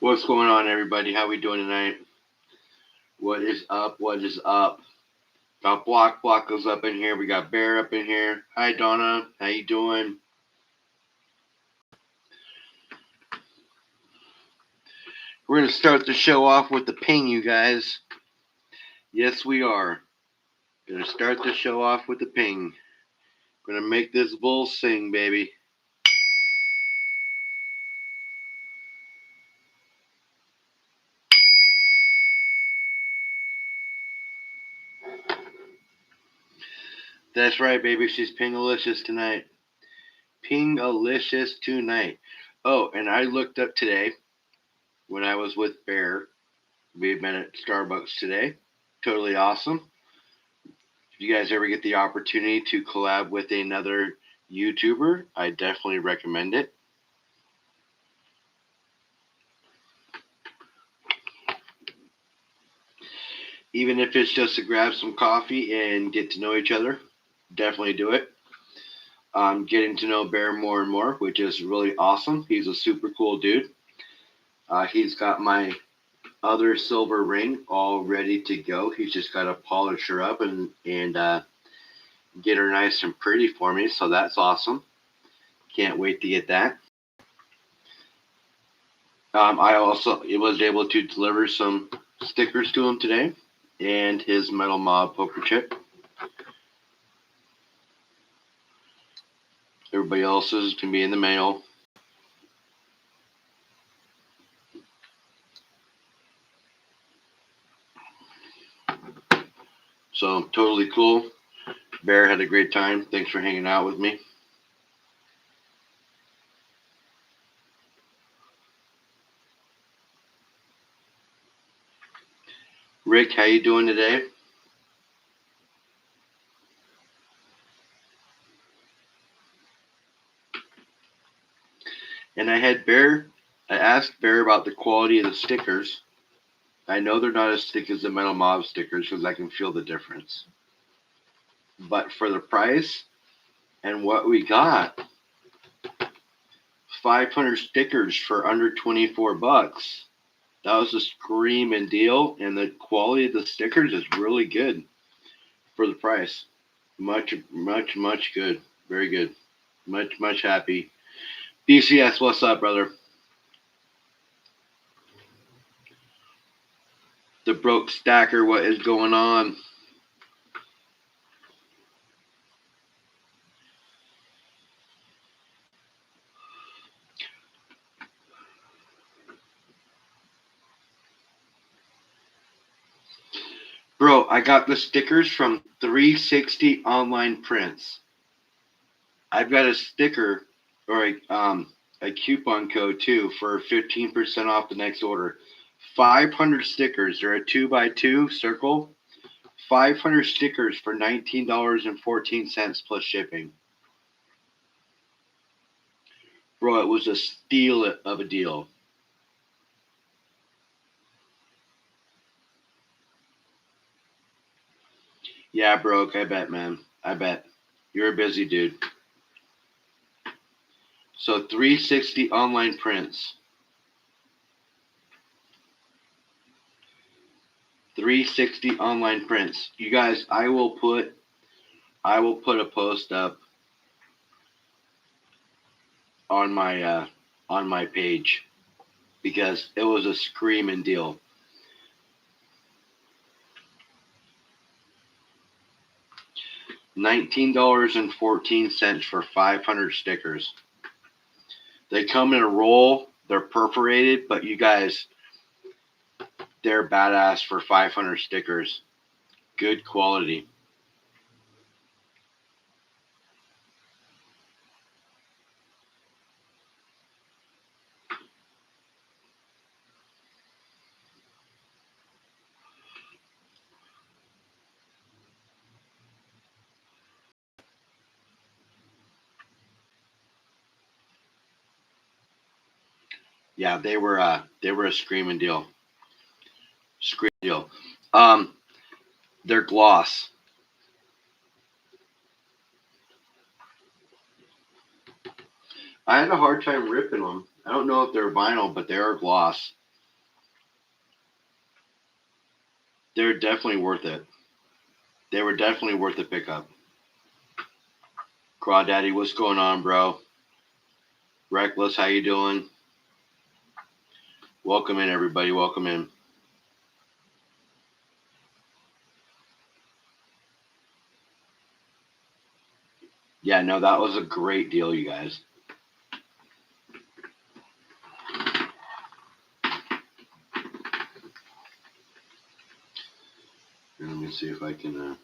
What's going on, everybody? How we doing tonight? What is up? What is up? Got Block is up in here. We got Bear up in here. Hi, Donna. How you doing? We're gonna start the show off with the ping, you guys. Yes, we are. Gonna start the show off with the ping. Gonna make this bull sing, baby. That's right, baby. She's pingalicious tonight. Pingalicious tonight. Oh, and I looked up today when I was with Bear. We met at Starbucks today. Totally awesome. If you guys ever get the opportunity to collab with another YouTuber, I definitely recommend it. Even if it's just to grab some coffee and get to know each other, definitely do it. I'm getting to know Bear more and more, which is really awesome. He's a super cool dude. He's got my other silver ring all ready to go. He's just got to polish her up and get her nice and pretty for me. So that's awesome. Can't wait to get that. I also was able to deliver some stickers to him today and his Metal Mob poker chip. Everybody else's can be in the mail. So totally cool. Bear had a great time. Thanks for hanging out with me. Rick, how you doing today? And I asked Bear about the quality of the stickers. I know they're not as thick as the Metal Mob stickers because I can feel the difference. But for the price and what we got, 500 stickers for under 24 bucks. That was a screaming deal, and the quality of the stickers is really good for the price. Much good. Very good. Much happy. BCS, what's up, brother? The broke stacker, what is going on? Bro, I got the stickers from 360 Online Prints. I've got a sticker or a coupon code too for 15% off the next order. 500 stickers. They're a 2x2 circle. 500 stickers for $19.14 plus shipping. Bro, it was a steal of a deal. Yeah, broke. I bet, man. I bet. You're a busy dude. So 360 Online Prints. 360 Online Prints. You guys, I will put a post up on my page because it was a screaming deal. $19.14 for 500 stickers. They come in a roll. They're perforated, but you guys, they're badass for 500 stickers. Good quality. Yeah, they were a screaming deal. Screaming deal. They're gloss. I had a hard time ripping them. I don't know if they're vinyl, but they are gloss. They're definitely worth it. They were definitely worth the pickup. Crawdaddy, what's going on, bro? Reckless, how you doing? Welcome in, everybody. Welcome in. Yeah, no, that was a great deal, you guys. Let me see if I can.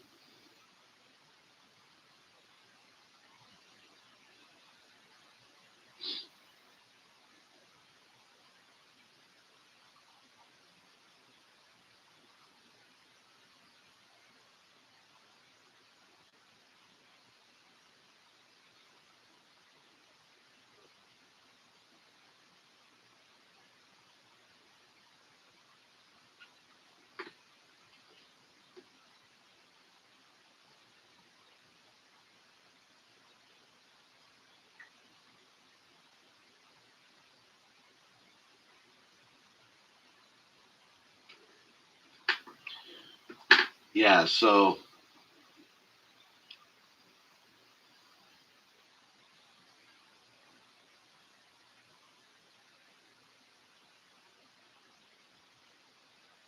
Yeah, so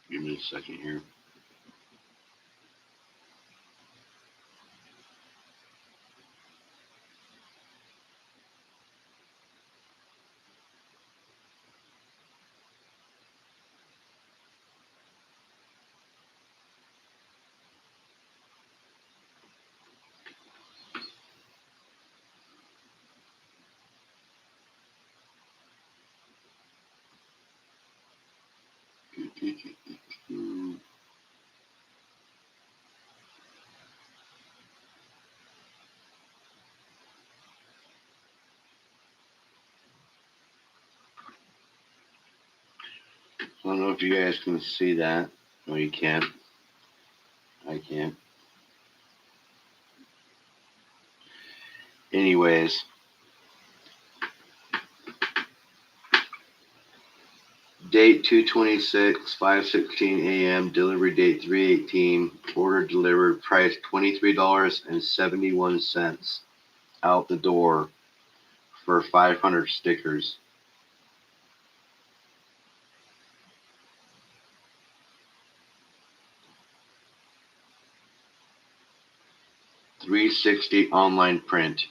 give me a second here. I don't know if you guys can see that. No, you can't. I can't. Anyways, date 226, 5:16 a.m. Delivery date 3/18. Order delivered. Price $23.71. Out the door for 500 stickers. $360 online print.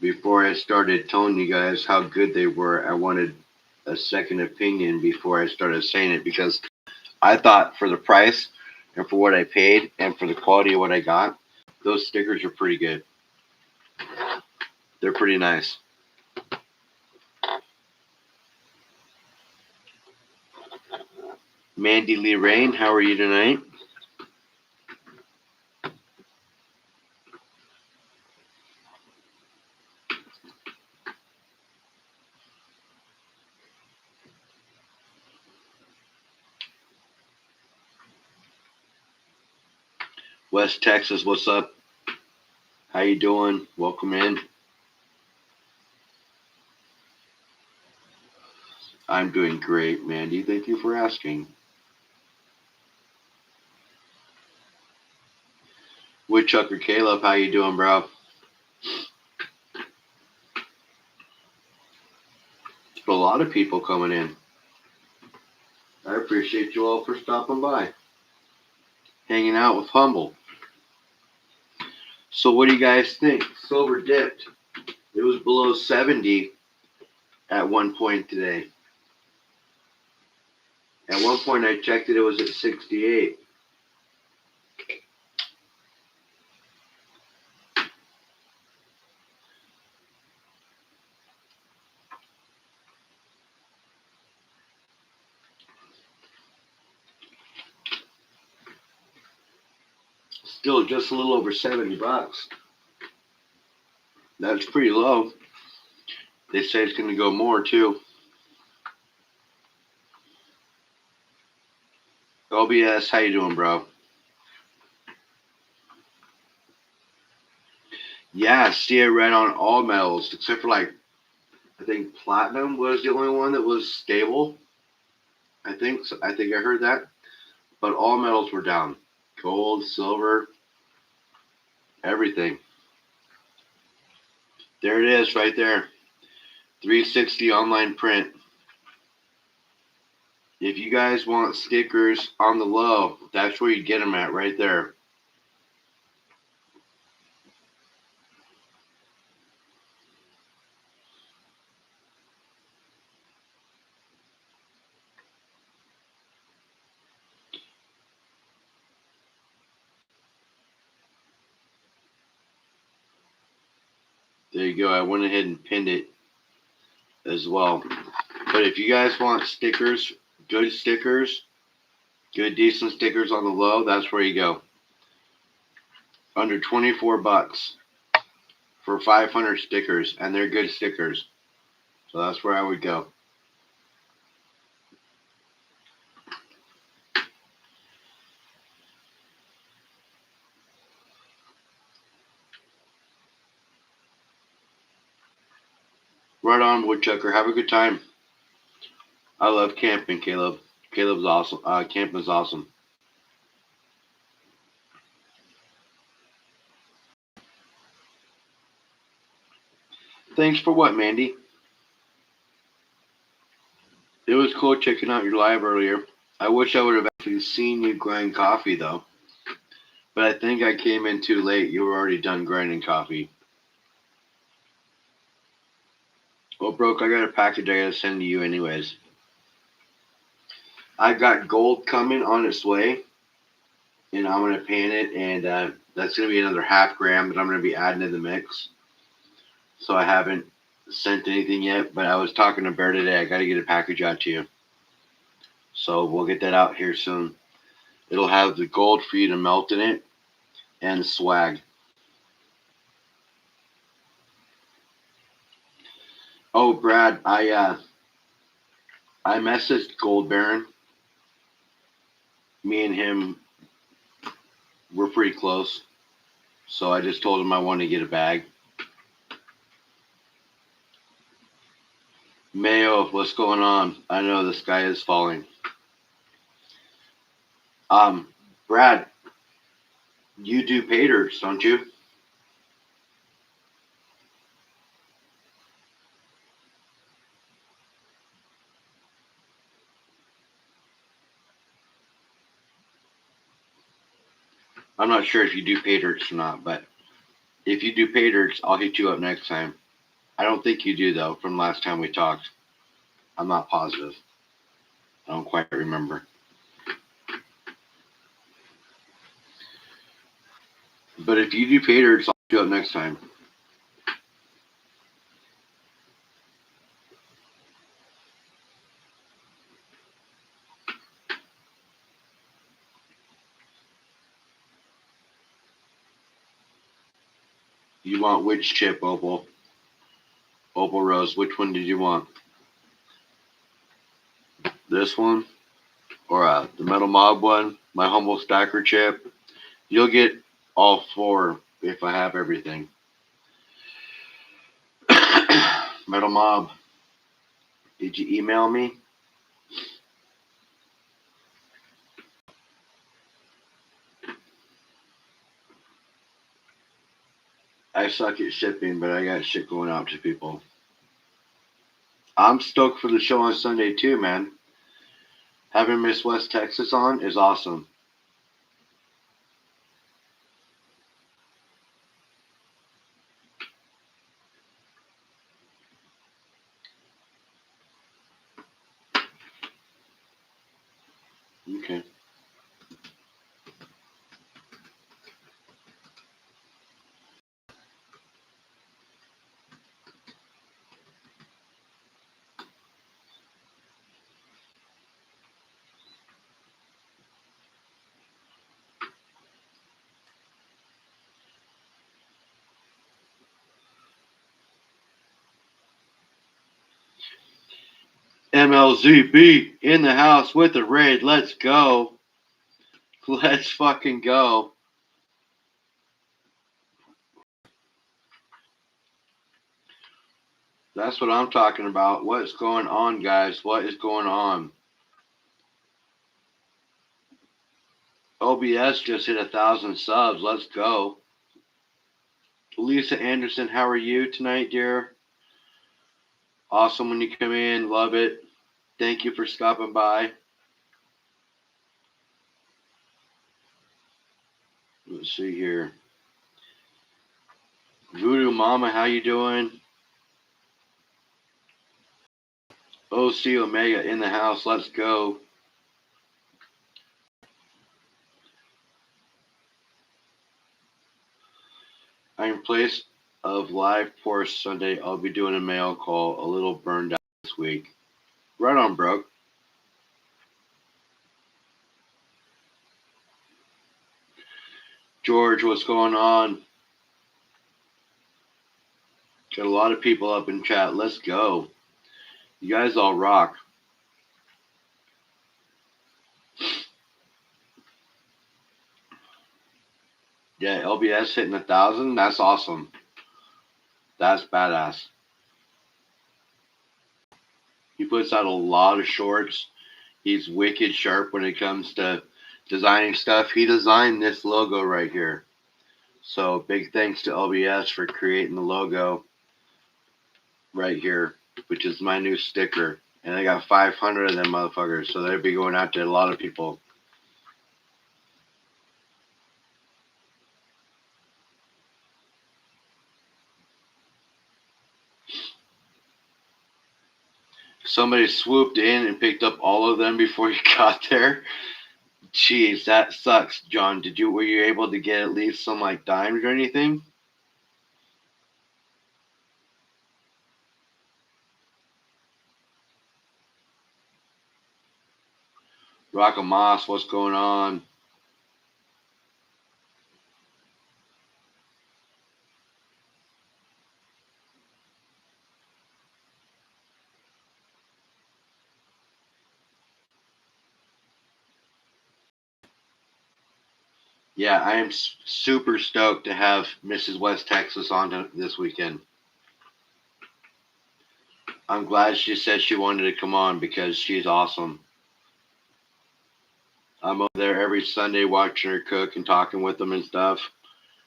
Before I started telling you guys how good they were, I wanted a second opinion before I started saying it because I thought for the price and for what I paid and for the quality of what I got, those stickers are pretty good. They're pretty nice. Mandy Lee Rain, how are you tonight? West Texas, what's up? How you doing? Welcome in. I'm doing great, Mandy. Thank you for asking. Woodchucker Caleb, how you doing, bro? A lot of people coming in. I appreciate you all for stopping by, hanging out with Humble. So, what do you guys think? Silver dipped. It was below 70 at one point today. At one point, I checked it, it was at 68. Still just a little over $70. That's pretty low. They say it's going to go more too. LBS, how you doing, bro? Yeah, see it red on all metals except for like I think platinum was the only one that was stable. I think so. I think I heard that, but all metals were down. Gold, silver, everything. There it is, right there. 360 online print. If you guys want stickers on the low, that's where you get them at, right there. There you go. I went ahead and pinned it as well. But if you guys want stickers, good decent stickers on the low, that's where you go. Under 24 bucks for 500 stickers, and they're good stickers. So that's where I would go. Right on, Woodchucker. Have a good time. I love camping, Caleb. Caleb's awesome. Camping's awesome. Thanks for what, Mandy? It was cool checking out your live earlier. I wish I would have actually seen you grind coffee, though. But I think I came in too late. You were already done grinding coffee. Well, Broke, I got a package I gotta send to you anyways. I got gold coming on its way, and I'm gonna pan it, and that's gonna be another half gram that I'm gonna be adding to the mix. So I haven't sent anything yet, but I was talking to Bear today. I gotta get a package out to you. So we'll get that out here soon. It'll have the gold for you to melt in it and swag. Oh, Brad, I messaged Gold Baron. Me and him were pretty close. So I just told him I wanted to get a bag. Mayo, what's going on? I know the sky is falling. Brad, you do paters, don't you? I'm not sure if you do paters or not, but if you do paters, I'll hit you up next time. I don't think you do, though, from last time we talked. I'm not positive. I don't quite remember. But if you do paters, I'll hit you up next time. You want which chip, Opal? Opal Rose, which one did you want? This one? Or the Metal Mob one? My Humble Stacker chip? You'll get all four if I have everything. Metal Mob, did you email me? I suck at shipping, but I got shit going out to people. I'm stoked for the show on Sunday too, man. Having Miss West Texas on is awesome. Okay. MLZB in the house with the raid. Let's go. Let's fucking go. That's what I'm talking about. What's going on, guys? What is going on? OBS just hit 1,000 subs. Let's go. Lisa Anderson, how are you tonight, dear? Awesome when you come in. Love it. Thank you for stopping by. Let's see here. Voodoo Mama, how you doing? OC Omega in the house. Let's go. I'm in place of live Porsche Sunday. I'll be doing a mail call. A little burned out this week. Right on, bro. George, what's going on? Got a lot of people up in chat. Let's go. You guys all rock. Yeah, LBS hitting 1,000. That's awesome. That's badass. He puts out a lot of shorts. He's wicked sharp when it comes to designing stuff. He designed this logo right here. So big thanks to LBS for creating the logo right here, which is my new sticker. And I got 500 of them motherfuckers. So they'll be going out to a lot of people. Somebody swooped in and picked up all of them before you got there. Jeez, that sucks, John. Were you able to get at least some like dimes or anything? Rockamoss, what's going on? Yeah, I am super stoked to have Mrs. West Texas on this weekend. I'm glad she said she wanted to come on because she's awesome. I'm over there every Sunday watching her cook and talking with them and stuff.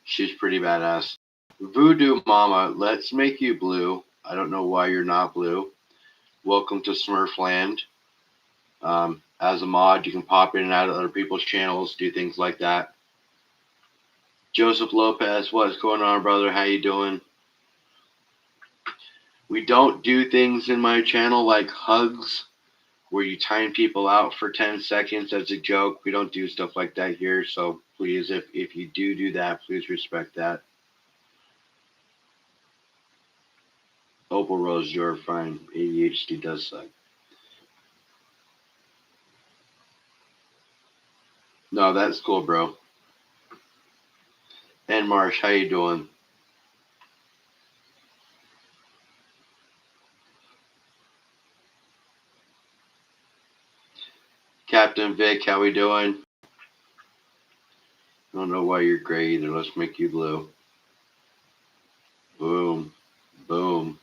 She's pretty badass. Voodoo Mama, let's make you blue. I don't know why you're not blue. Welcome to Smurfland. As a mod, you can pop in and out of other people's channels, do things like that. Joseph Lopez, what's going on, brother? How you doing? We don't do things in my channel like hugs, where you time people out for 10 seconds as a joke. We don't do stuff like that here. So please, if you do that, please respect that. Opal Rose, you're fine. ADHD does suck. No, that's cool, bro. And Marsh, how you doing? Captain Vic, how we doing? I don't know why you're gray either. Let's make you blue. Boom. Boom.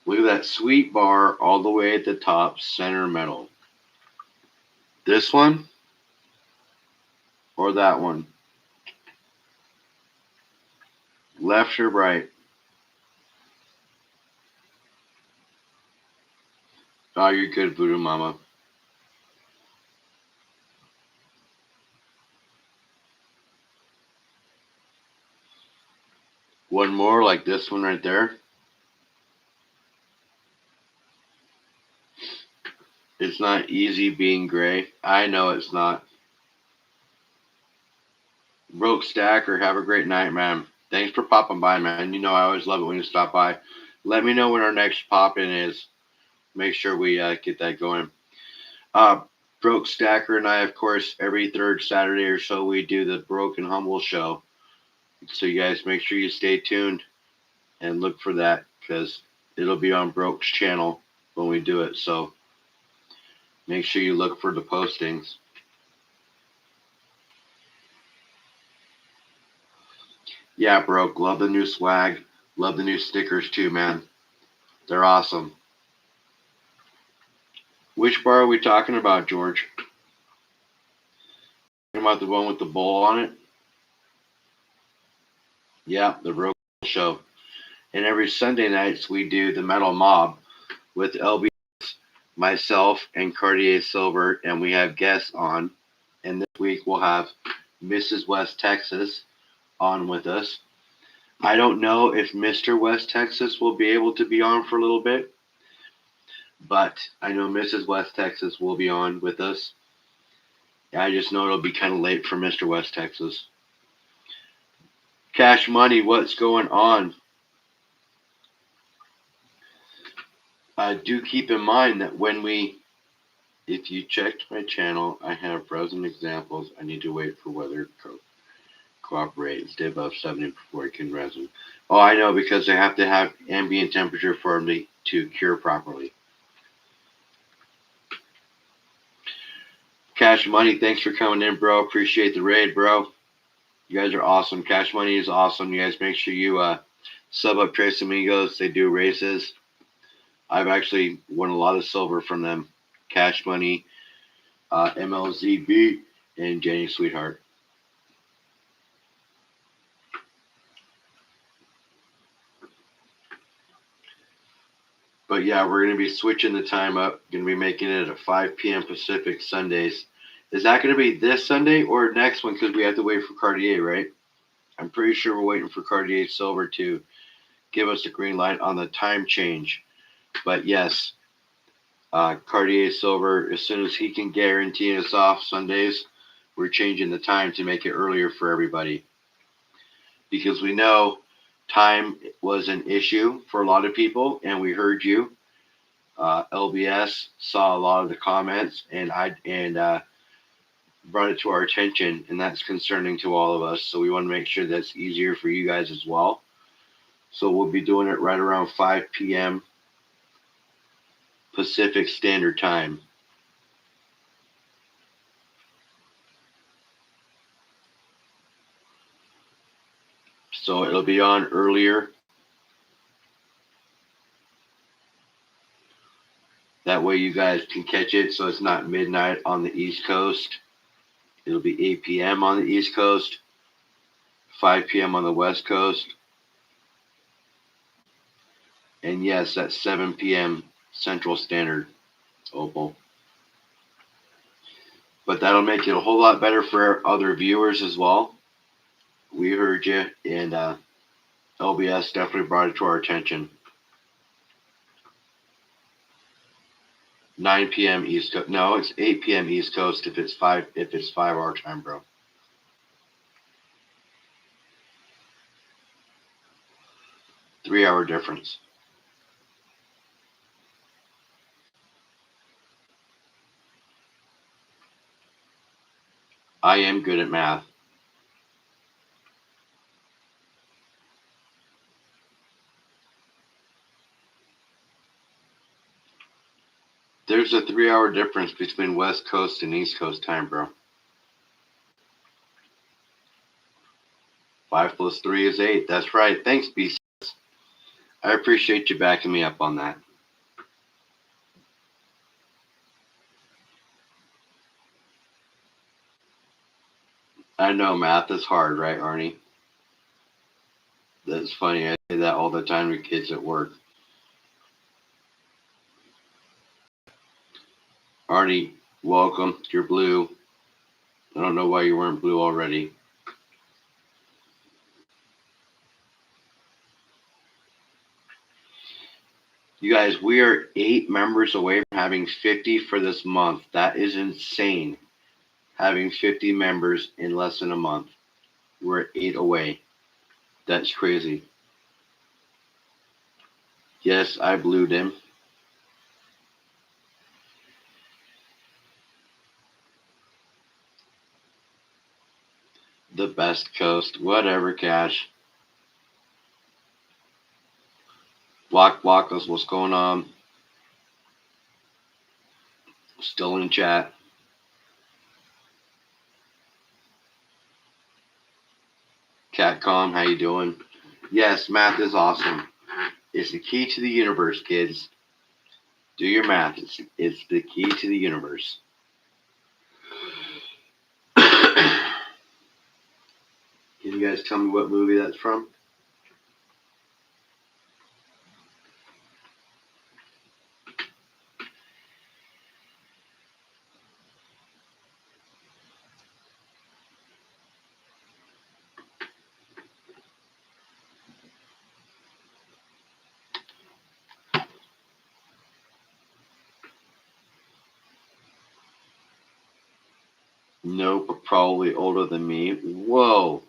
Look at that sweet bar all the way at the top, center metal. This one or that one? Left or right? Oh, you're good, Voodoo Mama. One more like this one right there. It's not easy being gray. I know it's not. Broke Stacker, have a great night, man. Thanks for popping by, man. You know I always love it when you stop by. Let me know when our next pop-in is. Make sure we get that going. Broke Stacker and I, of course, every third Saturday or so, we do the Broke and Humble show. So you guys make sure you stay tuned. and look for that because it'll be on Broke's channel when we do it. So make sure you look for the postings. Yeah, Broke, love the new swag. Love the new stickers too, man. They're awesome. Which bar are we talking about, George? Talking about the one with the bowl on it? Yeah, the Broke Show. And every Sunday nights we do the Metal Mob with LBS, myself, and Cartier Silver, and we have guests on. And this week we'll have Mrs. West Texas on with us. I don't know if Mr. West Texas will be able to be on for a little bit, but I know Mrs. West Texas will be on with us. I just know it'll be kind of late for Mr. West Texas. Cash Money, what's going on? Do keep in mind that if you checked my channel, I have frozen examples. I need to wait for weather cooperate. Stay above 70 before it can resin. Oh, I know, because they have to have ambient temperature for them to cure properly. Cash Money, thanks for coming in, bro. Appreciate the raid, bro. You guys are awesome. Cash Money is awesome. You guys make sure you sub up Tres Amigos. They do races. I've actually won a lot of silver from them. Cash Money, MLZB, and Jenny Sweetheart. But yeah, we're going to be switching the time up. Going to be making it at 5 p.m. Pacific Sundays. Is that going to be this Sunday or next one? Because we have to wait for Cartier, right? I'm pretty sure we're waiting for Cartier Silver to give us the green light on the time change. But yes, Cartier Silver, as soon as he can guarantee us off Sundays, we're changing the time to make it earlier for everybody. Because we know time was an issue for a lot of people, and we heard you. LBS saw a lot of the comments and brought it to our attention, and that's concerning to all of us. So we want to make sure that's easier for you guys as well. So we'll be doing it right around 5 p.m. Pacific Standard Time. So it'll be on earlier. That way you guys can catch it so it's not midnight on the East Coast. It'll be 8 p.m. on the East Coast, 5 p.m. on the West Coast. And yes, that's 7 p.m. Central Standard, Opal. But that'll make it a whole lot better for other viewers as well. We heard you, and LBS definitely brought it to our attention. 9 p.m. East Coast. No, it's 8 p.m. East Coast if it's 5 our time, bro. Three-hour difference. I am good at math. There's a 3-hour difference between West Coast and East Coast time, bro. 5 plus 3 is 8. That's right. Thanks, BC. I appreciate you backing me up on that. I know math is hard, right, Arnie? That's funny. I say that all the time to kids at work. Arnie, welcome. You're blue. I don't know why you weren't blue already. You guys, we are 8 members away from having 50 for this month. That is insane. Having 50 members in less than a month. We're 8 away. That's crazy. Yes, I blued him. The best coast. Whatever, Cash. Walk us, what's going on? Still in chat. Catcom, how you doing? Yes, math is awesome. It's the key to the universe, kids. Do your math. It's the key to the universe. Can you guys tell me what movie that's from? Nope, probably older than me. Whoa.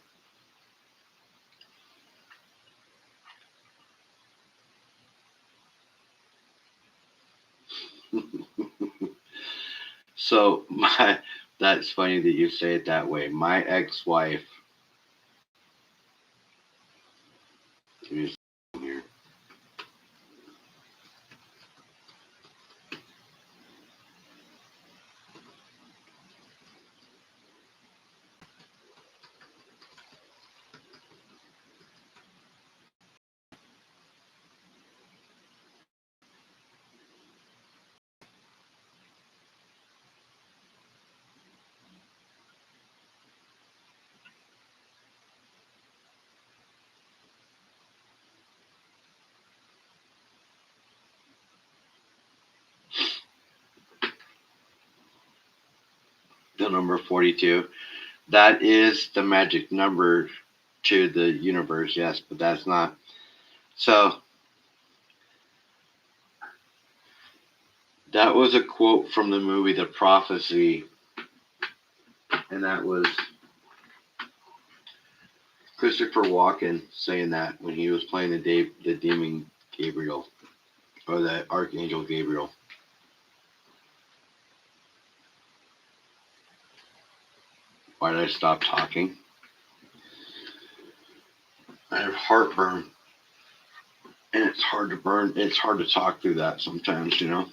So that's funny that you say it that way. My ex-wife. Give me a second here. The number 42. That is the magic number to the universe, yes, but that's not. So that was a quote from the movie The Prophecy, and that was Christopher Walken saying that when he was playing the demon Gabriel, or the archangel Gabriel. Why did I stop talking? I have heartburn, and it's hard to burn. It's hard to talk through that sometimes, you know.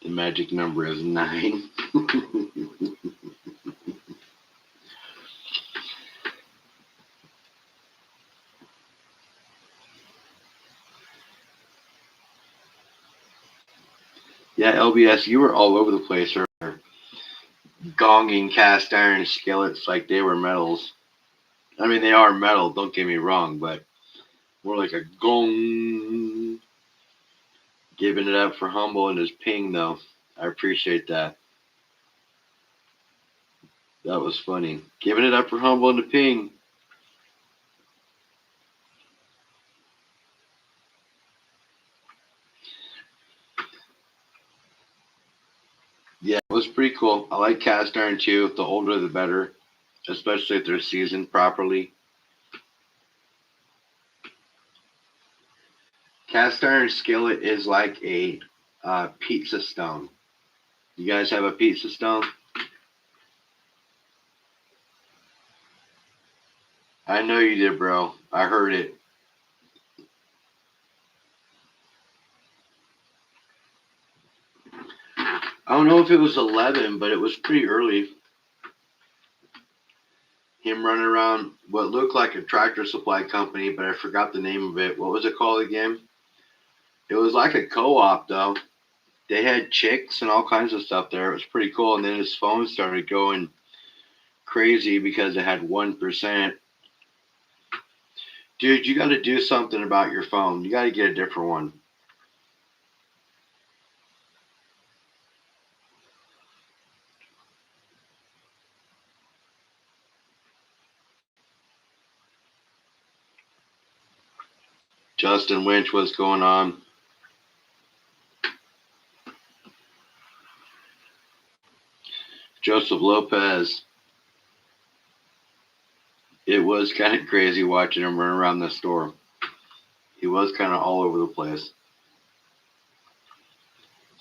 The magic number is 9. Yeah, LBS, you were all over the place earlier, gonging cast iron skillets like they were metals. I mean, they are metal, don't get me wrong, but more like a gong. Giving it up for Humble and his ping, though. I appreciate that. That was funny. Giving it up for Humble and the ping. Yeah, it was pretty cool. I like cast iron too. The older the better, especially if they're seasoned properly. Cast iron skillet is like a pizza stone. You guys have a pizza stone? I know you did, bro. I heard it. I don't know if it was 11, but it was pretty early. Him running around what looked like a tractor supply company, but I forgot the name of it. What was it called again? It was like a co-op, though. They had chicks and all kinds of stuff there. It was pretty cool. And then his phone started going crazy because it had 1%. Dude, you got to do something about your phone. You got to get a different one. Justin Lynch, what's going on? Joseph Lopez. It was kind of crazy watching him run around the store. He was kind of all over the place.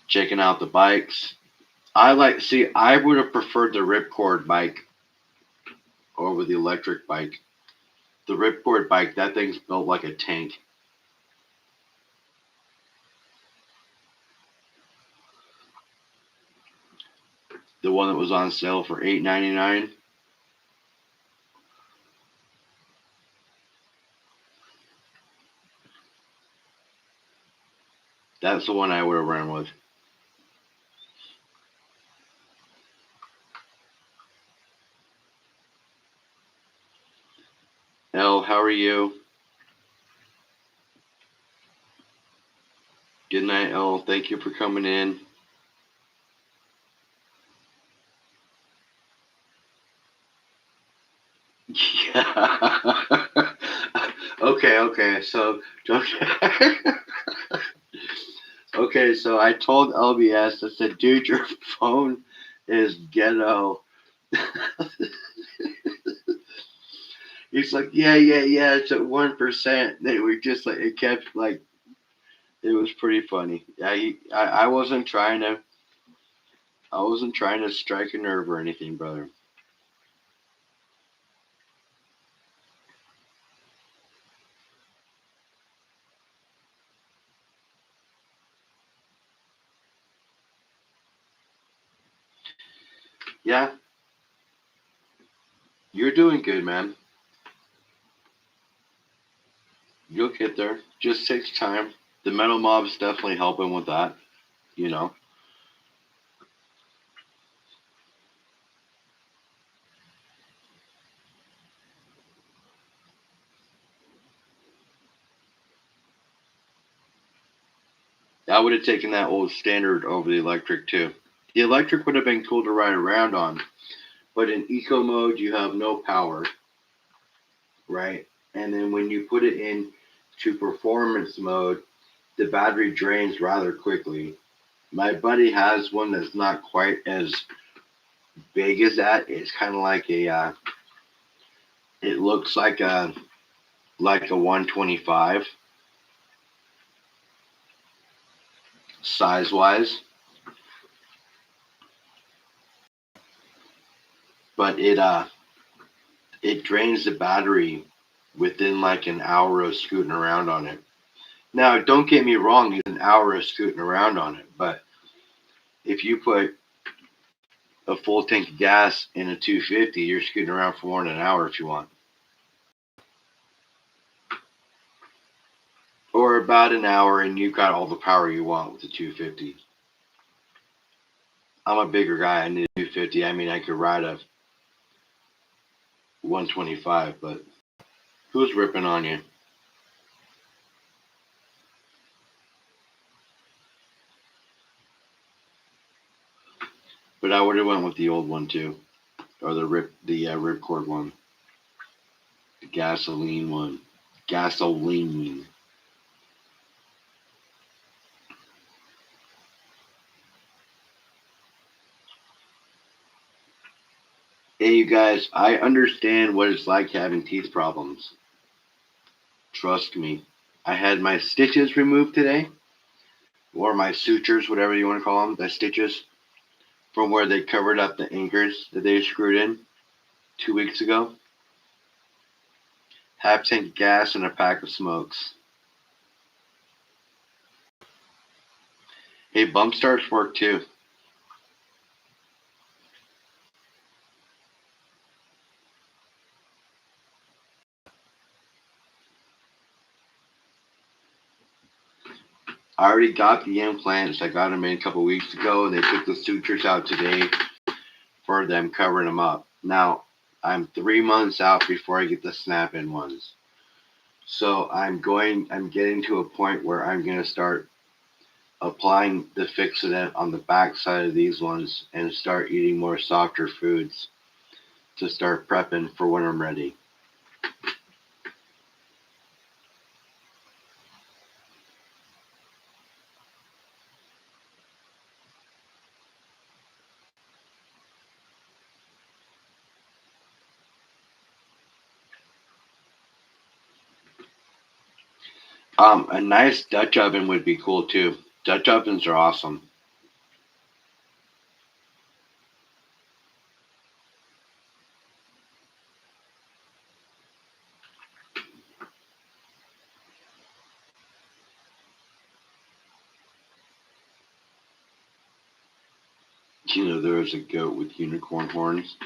Checking out the bikes. I would have preferred the Ripcord bike over the electric bike. The Ripcord bike, that thing's built like a tank. The one that was on sale for $8.99. That's the one I would have run with. Elle, how are you? Good night, Elle. Thank you for coming in. Yeah. Okay. So, okay. So I told LBS. I said, dude, your phone is ghetto. He's like, yeah. It's at 1%. They were just like, it kept like, it was pretty funny. Yeah, I wasn't trying to. I wasn't trying to strike a nerve or anything, brother. Yeah, you're doing good, man. You'll get there. Just takes time. The metal mob's definitely helping with that, you know. I would have taken that old standard over the electric too. The electric would have been cool to ride around on, but in eco mode you have no power, right? And then when you put it in to performance mode, the battery drains rather quickly. My buddy has one that's not quite as big as that. It's kind of like it looks like a 125 size wise, but it drains the battery within like an hour of scooting around on it. Now, don't get me wrong, it's an hour of scooting around on it, but if you put a full tank of gas in a 250, you're scooting around for more than an hour if you want. Or about an hour, and you've got all the power you want with the 250. I'm a bigger guy. I need a 250. I mean, I could ride a 125, but who's ripping on you? But I would have went with the old one too, or the Ripcord one, the gasoline one, gasoline. Hey, you guys, I understand what it's like having teeth problems. Trust me. I had my stitches removed today, or my sutures, whatever you want to call them, the stitches, from where they covered up the anchors that they screwed in 2 weeks ago. Half tank of gas and a pack of smokes. Hey, bump starts work too. I already got the implants. I got them in a couple weeks ago, and they took the sutures out today for them covering them up. Now, I'm 3 months out before I get the snap-in ones. So I'm getting to a point where I'm going to start applying the Fixodent on the back side of these ones and start eating more softer foods to start prepping for when I'm ready. A nice Dutch oven would be cool too. Dutch ovens are awesome. You know, there is a goat with unicorn horns.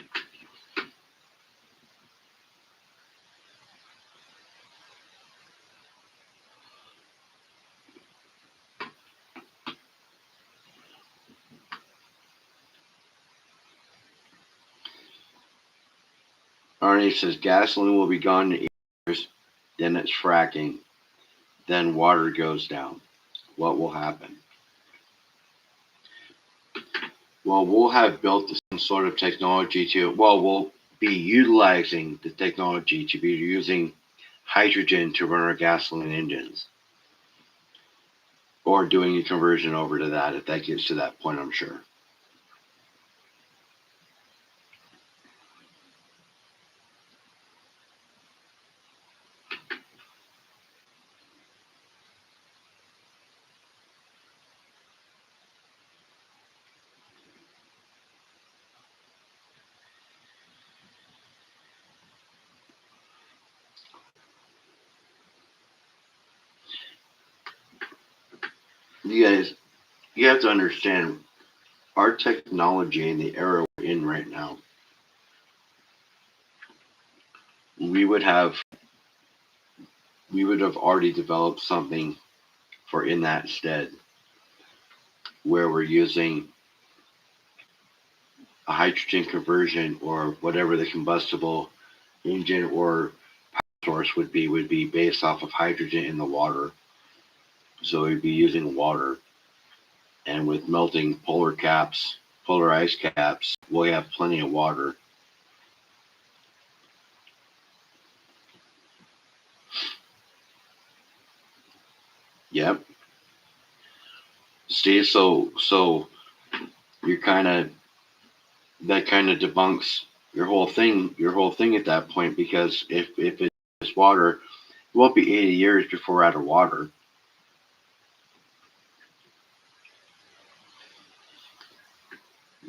Arnie says gasoline will be gone in 8 years, then it's fracking, then water goes down. What will happen? Well, we'll have built some sort of technology we'll be utilizing the technology to be using hydrogen to run our gasoline engines or doing a conversion over to that if that gets to that point, I'm sure. You guys, you have to understand our technology in the era we're in right now, we would have we would have already developed something for in that stead where we're using a hydrogen conversion or whatever the combustible engine or source would be based off of hydrogen in the water. So we'd be using water, and with melting polar ice caps, we'll have plenty of water. Yep. See, so you're kind of that kind of debunks your whole thing at that point because if it's water, it won't be 80 years before we're out of water.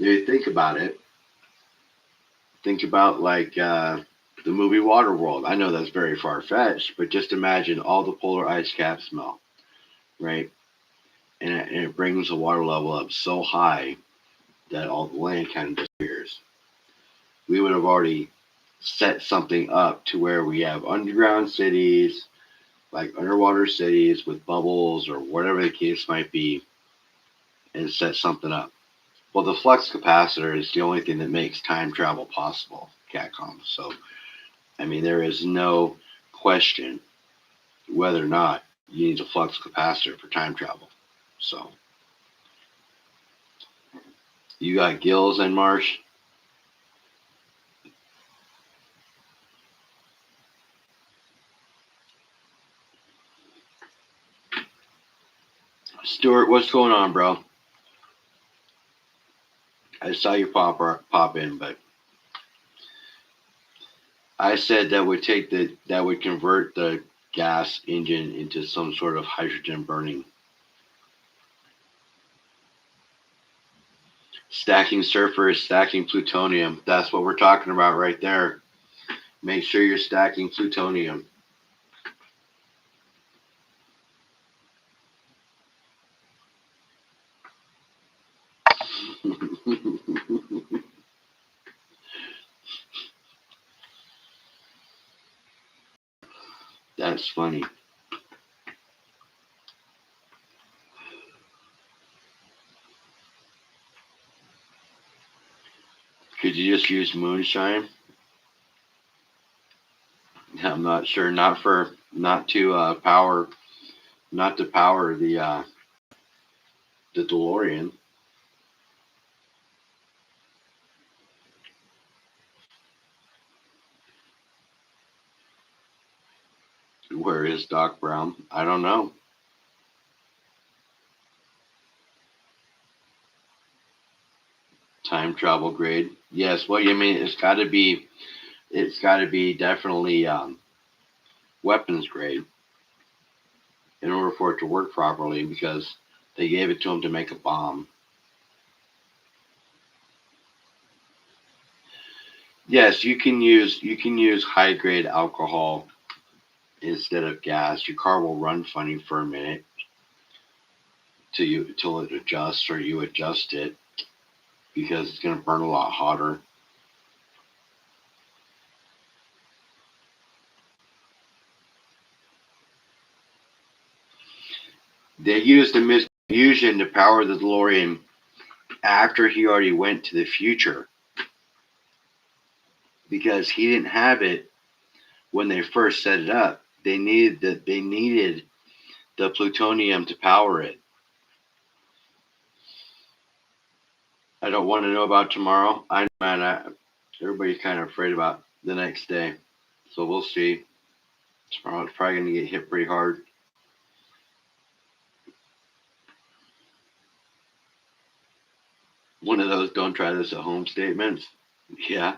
You think about it. Think about like the movie Waterworld. I know that's very far fetched, but just imagine all the polar ice caps melt, right? And it brings the water level up so high that all the land kind of disappears. We would have already set something up to where we have underground cities, like underwater cities with bubbles or whatever the case might be, and set something up. Well, the flux capacitor is the only thing that makes time travel possible, Catcom. So, I mean, there is no question whether or not you need a flux capacitor for time travel. So, you got Gills and Marsh. Stuart, what's going on, bro? I saw you pop in, but I said that would convert the gas engine into some sort of hydrogen burning. Stacking surfer is stacking plutonium. That's what we're talking about right there. Make sure you're stacking plutonium. That's funny. Could you just use moonshine? I'm not sure. Not to power the DeLorean. Where is Doc Brown? I don't know. Time travel grade. Yes. Well, you mean it's got to be. It's got to be definitely weapons grade. in order for it to work properly because they gave it to him to make a bomb. Yes, you can use high grade alcohol instead of gas. Your car will run funny for a minute till it adjusts or you adjust it because it's going to burn a lot hotter. They used the Mist Fusion to power the DeLorean after he already went to the future because he didn't have it when they first set it up. They needed the plutonium to power it. I don't want to know about tomorrow. I know, man. Everybody's kind of afraid about the next day, so we'll see. Tomorrow it's probably going to get hit pretty hard. One of those "don't try this at home" statements. Yeah.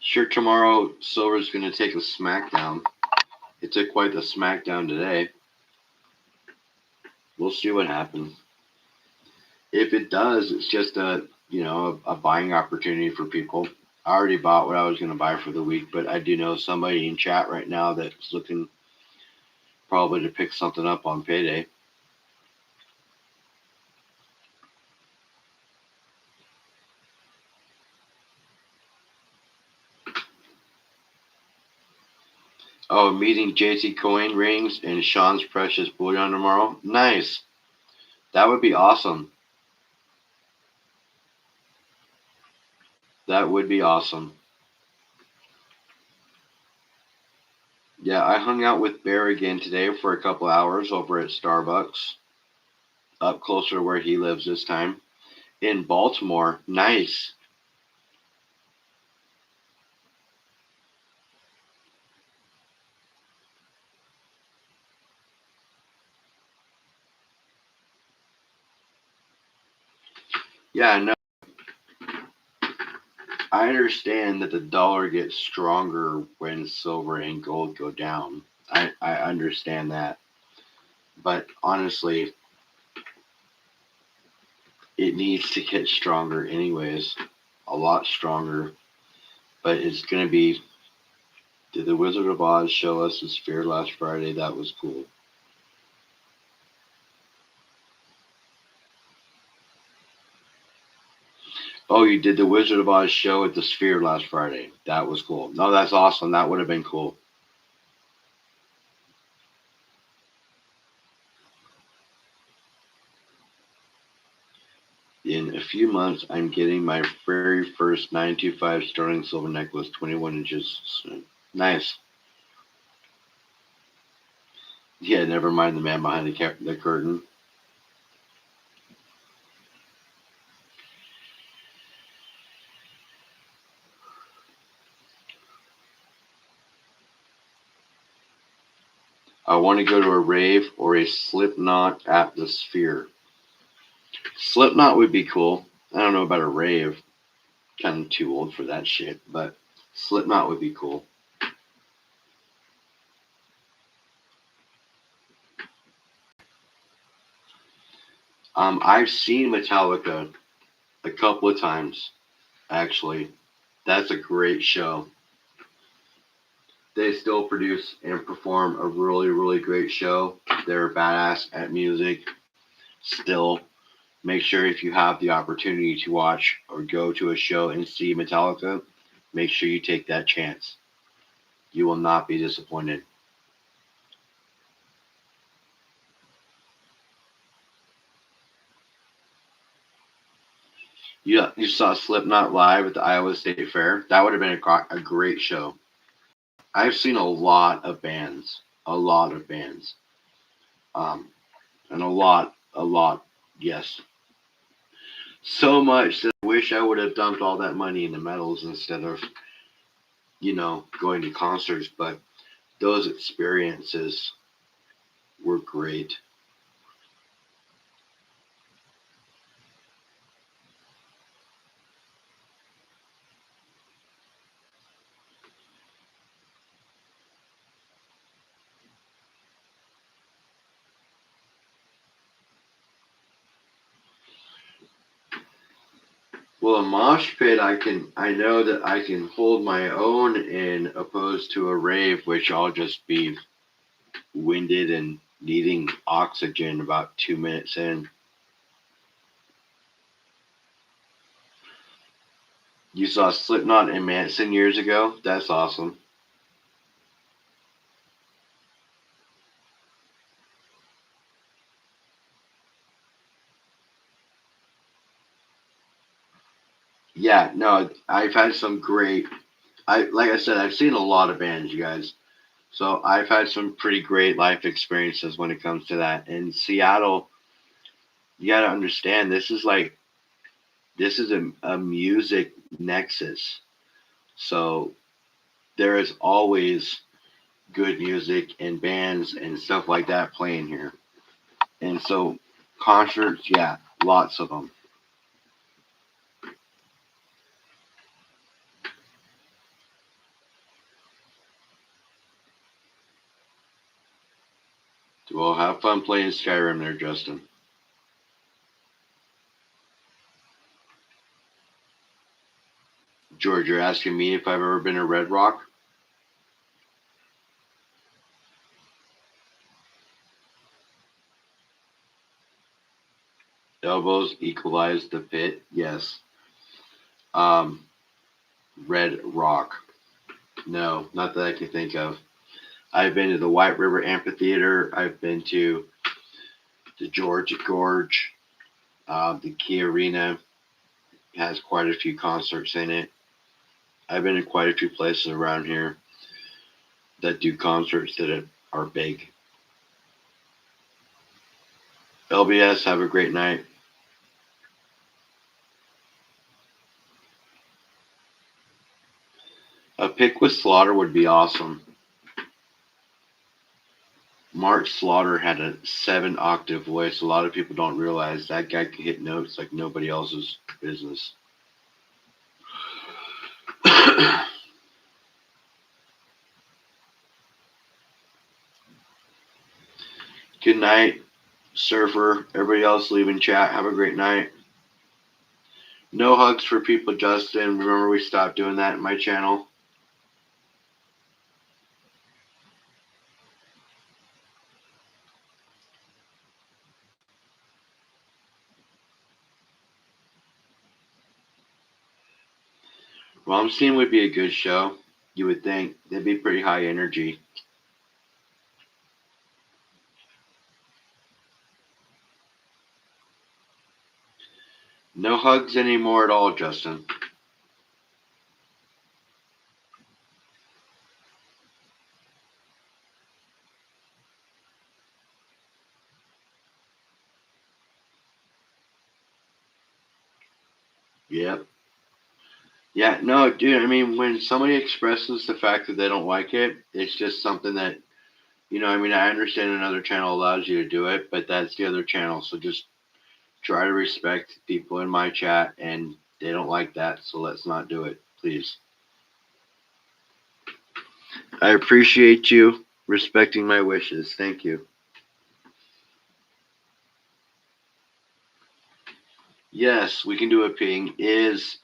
Sure, tomorrow Silver's going to take a smackdown. It took quite the smackdown today. We'll see what happens. If it does, it's just a buying opportunity for people. I already bought what I was going to buy for the week, but I do know somebody in chat right now that's looking probably to pick something up on payday. Oh, meeting JC Coin rings and Sean's precious bullion tomorrow. Nice. That would be awesome. That would be awesome. Yeah, I hung out with Bear again today for a couple hours over at Starbucks, up closer to where he lives this time in Baltimore. Nice. Yeah, no, I understand that the dollar gets stronger when silver and gold go down. I understand that. But honestly, it needs to get stronger anyways. A lot stronger. But it's going to be. Did the Wizard of Oz show us the sphere last Friday? That was cool. Oh, you did the Wizard of Oz show at the sphere last Friday. That was cool. No, that's awesome. That would have been cool. In a few months, I'm getting my very first 925 sterling silver necklace, 21 inches. Nice. Yeah, never mind the man behind the curtain. I want to go to a rave or a Slipknot at the Sphere. Slipknot would be cool. I don't know about a rave. Kind of too old for that shit, but Slipknot would be cool. I've seen Metallica a couple of times, actually. That's a great show. They still produce and perform a really, really great show. They're badass at music. Still, make sure if you have the opportunity to watch or go to a show and see Metallica, make sure you take that chance. You will not be disappointed. You saw Slipknot live at the Iowa State Fair. That would have been a great show. I've seen a lot of bands, um, and yes, so much that I wish I would have dumped all that money into metals instead of going to concerts. But those experiences were great. Well, a mosh pit, I know that I can hold my own in opposed to a rave, which I'll just be winded and needing oxygen about 2 minutes in. You saw Slipknot and Manson years ago? That's awesome. Yeah, no, I've had some great. Like I said, I've seen a lot of bands, you guys. So I've had some pretty great life experiences when it comes to that. In Seattle, you got to understand this is a music nexus. So there is always good music and bands and stuff like that playing here. And so concerts, yeah, lots of them. Well, have fun playing Skyrim there, Justin. George, you're asking me if I've ever been to Red Rock? Elbows equalize the pit. Yes. Um, Red Rock. No, not that I can think of. I've been to the White River Amphitheater. I've been to the Georgia Gorge. The Key Arena has quite a few concerts in it. I've been in quite a few places around here that do concerts that are big. LBS, have a great night. A pick with Slaughter would be awesome. Mark Slaughter had a 7-octave voice. A lot of people don't realize that guy can hit notes like nobody else's business. Good night, Surfer. Everybody else leaving chat. Have a great night. No hugs for people, Justin. Remember, we stopped doing that in my channel. Rom Scene would be a good show. You would think. They'd be pretty high energy. No hugs anymore at all, Justin. Yep. Yeah, no, dude, I mean, when somebody expresses the fact that they don't like it, it's just something that, I mean, I understand another channel allows you to do it, but that's the other channel. So just try to respect people in my chat, and they don't like that, so let's not do it, please. I appreciate you respecting my wishes. Thank you. Yes, we can do a ping. Is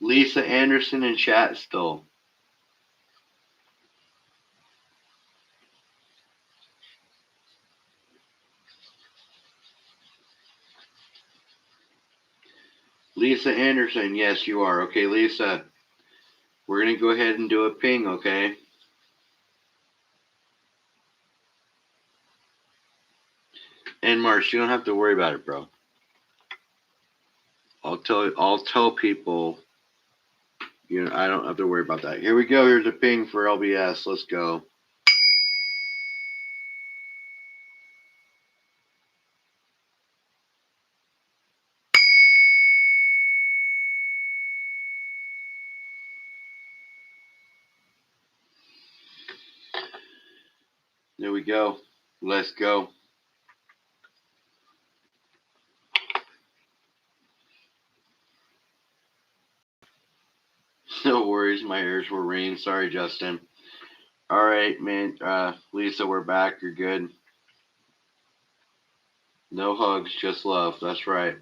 Lisa Anderson in chat still? Lisa Anderson, yes, you are. Okay, Lisa, we're going to go ahead and do a ping, okay? And Marsh, you don't have to worry about it, bro. I'll tell people, I don't have to worry about that. Here we go. Here's a ping for LBS. Let's go. There we go. Let's go. No worries. My ears were ringing. Sorry, Justin. All right, man. Lisa, we're back. You're good. No hugs, just love. That's right.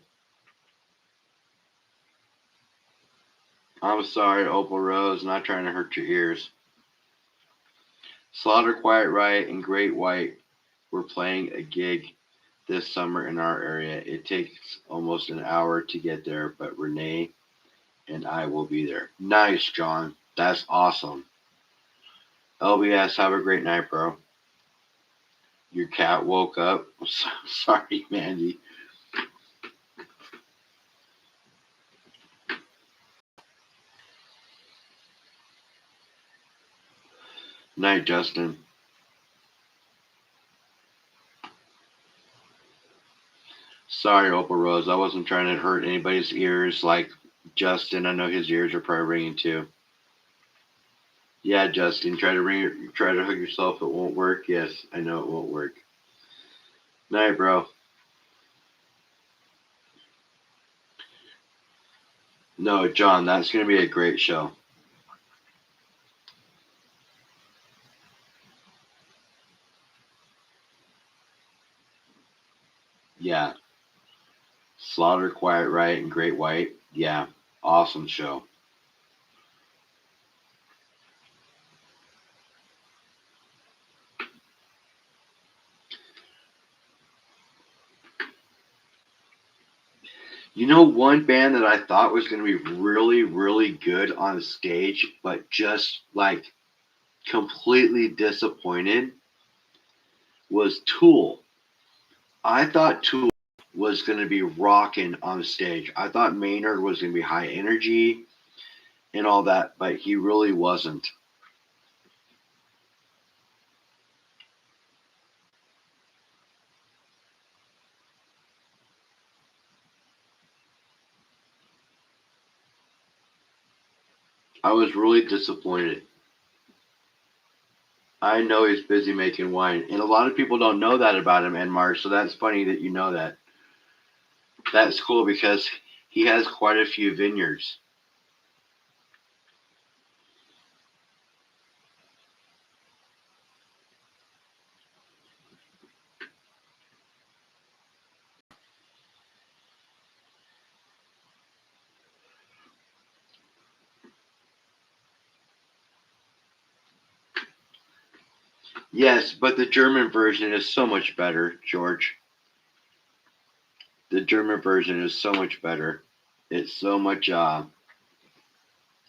I'm sorry, Opal Rose, not trying to hurt your ears. Slaughter Quiet Riot and Great White were playing a gig this summer in our area. It takes almost an hour to get there, but Renee and I will be there. Nice, John. That's awesome. LBS, have a great night, bro. Your cat woke up. Sorry, Mandy. Night, Justin. Sorry, Opal Rose. I wasn't trying to hurt anybody's ears like Justin. I know his ears are probably ringing too. Yeah, Justin, try to hug yourself. It won't work. Yes, I know it won't work. Night, bro. No, John, that's gonna be a great show. Yeah, Slaughter, Quiet Riot, and Great White. Yeah, awesome show. You know, one band that I thought was going to be really, really good on stage, but just like completely disappointed was Tool. I thought Tool was going to be rocking on stage. I thought Maynard was going to be high energy and all that, but he really wasn't. I was really disappointed. I know he's busy making wine, and a lot of people don't know that about him, Enmar. So that's funny that you know that. That's cool because he has quite a few vineyards. Yes, but the German version is so much better, George. The German version is so much better. It's so much. I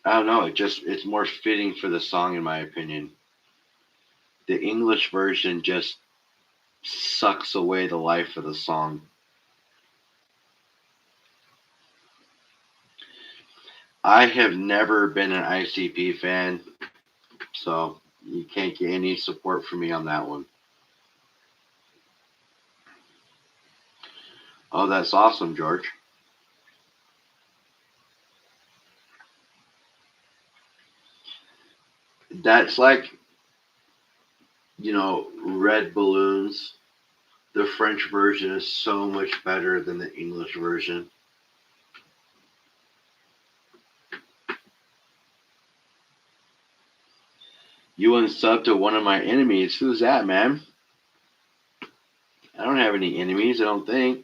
don't know. It's more fitting for the song, in my opinion. The English version just sucks away the life of the song. I have never been an ICP fan, so you can't get any support from me on that one. Oh, that's awesome, George. That's like, Red Balloons. The French version is so much better than the English version. You unsub to one of my enemies. Who's that, man? I don't have any enemies, I don't think.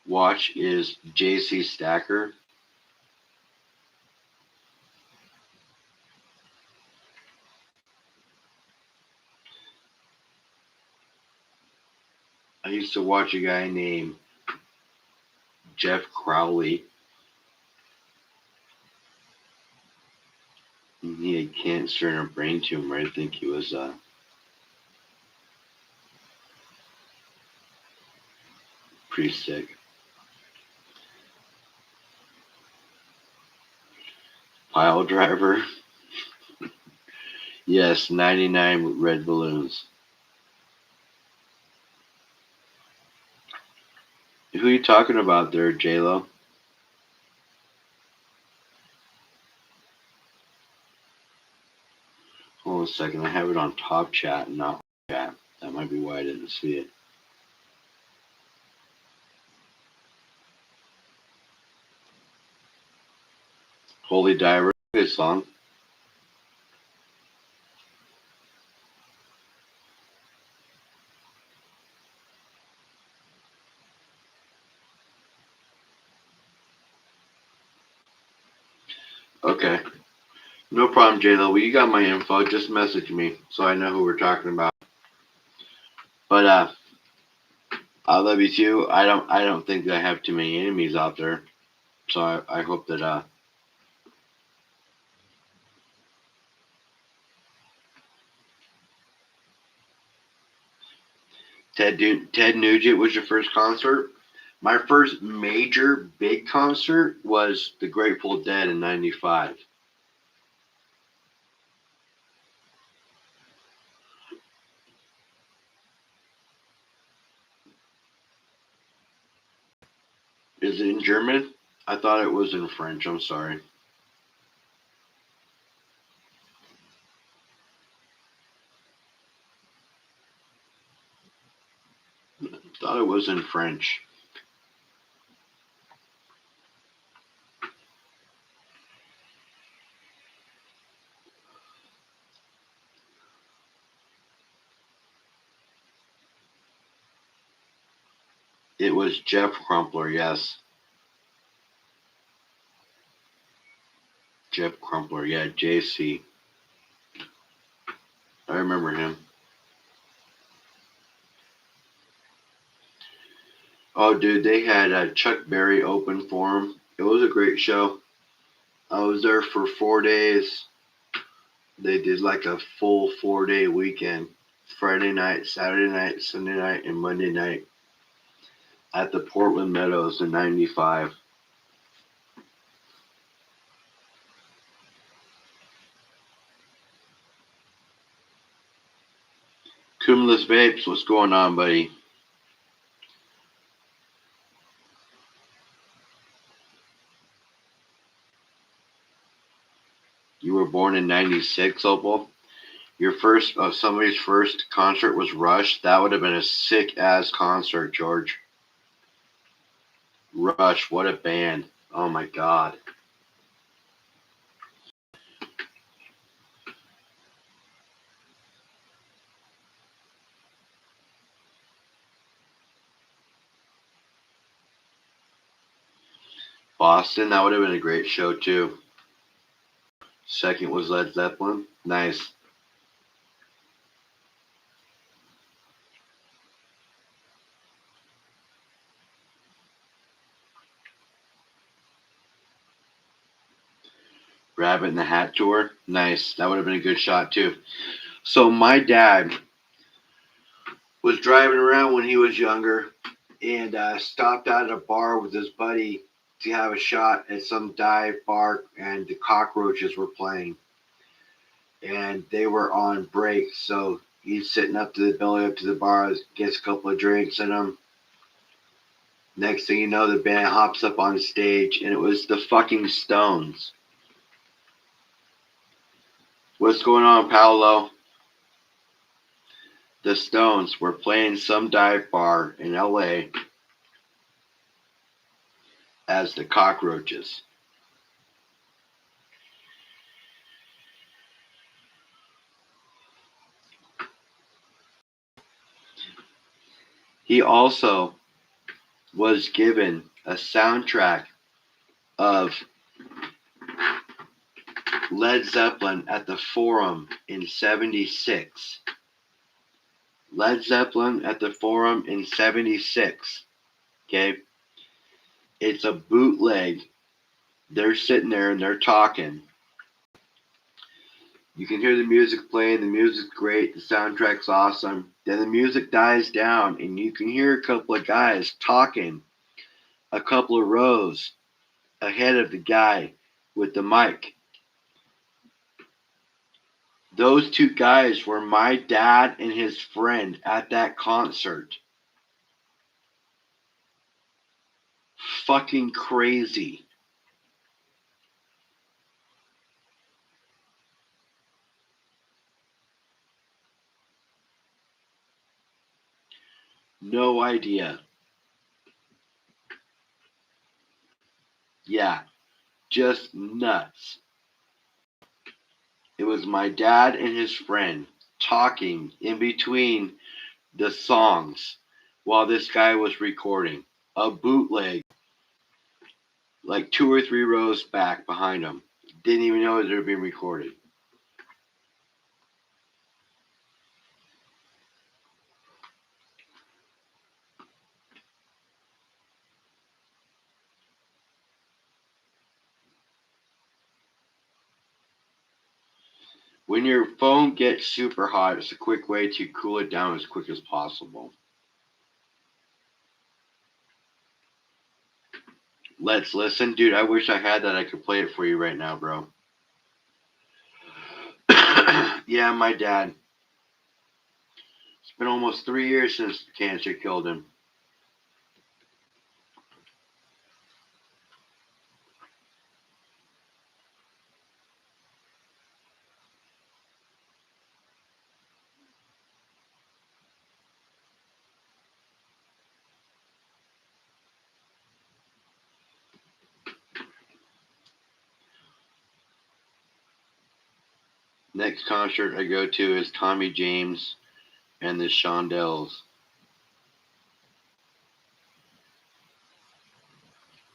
Watch is JC Stacker. I used to watch a guy named Jeff Crowley. He had cancer and a brain tumor. I think he was pretty sick. Pile driver. Yes, 99 red balloons. Who are you talking about there, J-Lo? Hold on a second. I have it on top chat, not chat. That might be why I didn't see it. Holy Diver, good song. Okay. No problem, J-Lo. Well, you got my info. Just message me so I know who we're talking about. But I love you too. I don't think that I have too many enemies out there. So I hope that Ted Nugent was your first concert. My first major big concert was the Grateful Dead in '95. Is it in German? I thought it was in French. I'm sorry. Thought it was in French. It was Jeff Crumpler. Yes, Jeff Crumpler. Yeah, JC. I remember him. Oh, dude, they had Chuck Berry open for him. It was a great show. I was there for 4 days. They did like a full 4 day weekend. Friday night, Saturday night, Sunday night, and Monday night at the Portland Meadows in '95. Cumulus Vapes, what's going on, buddy? You were born in '96, Opal. Your first, somebody's first concert was Rush. That would have been a sick ass concert, George. Rush, what a band. Oh my god. Boston, that would have been a great show too. Second was Led Zeppelin. Nice. Rabbit in the Hat Tour. Nice. That would have been a good shot too. So my dad was driving around when he was younger and stopped out at a bar with his buddy to have a shot at some dive bar, and the Cockroaches were playing, and they were on break. So he's sitting up to the belly up to the bar, gets a couple of drinks in him. Next thing you know, the band hops up on stage, and it was the fucking Stones. What's going on, Paolo? The Stones were playing some dive bar in LA as the Cockroaches. He also was given a soundtrack of Led Zeppelin at the Forum in '76. Led Zeppelin at the Forum in '76. Okay? It's a bootleg. They're sitting there and they're talking. You can hear the music playing. The music's great. The soundtrack's awesome. Then the music dies down and you can hear a couple of guys talking a couple of rows ahead of the guy with the mic. Those two guys were my dad and his friend at that concert. Fucking crazy. No idea. Yeah, just nuts. It was my dad and his friend talking in between the songs while this guy was recording. A bootleg, like 2 or 3 rows back behind him. Didn't even know they were being recorded. When your phone gets super hot, it's a quick way to cool it down as quick as possible. Let's listen. Dude, I wish I had that. I could play it for you right now, bro. Yeah, my dad. It's been almost 3 years since cancer killed him. Next concert I go to is Tommy James and the Shondells.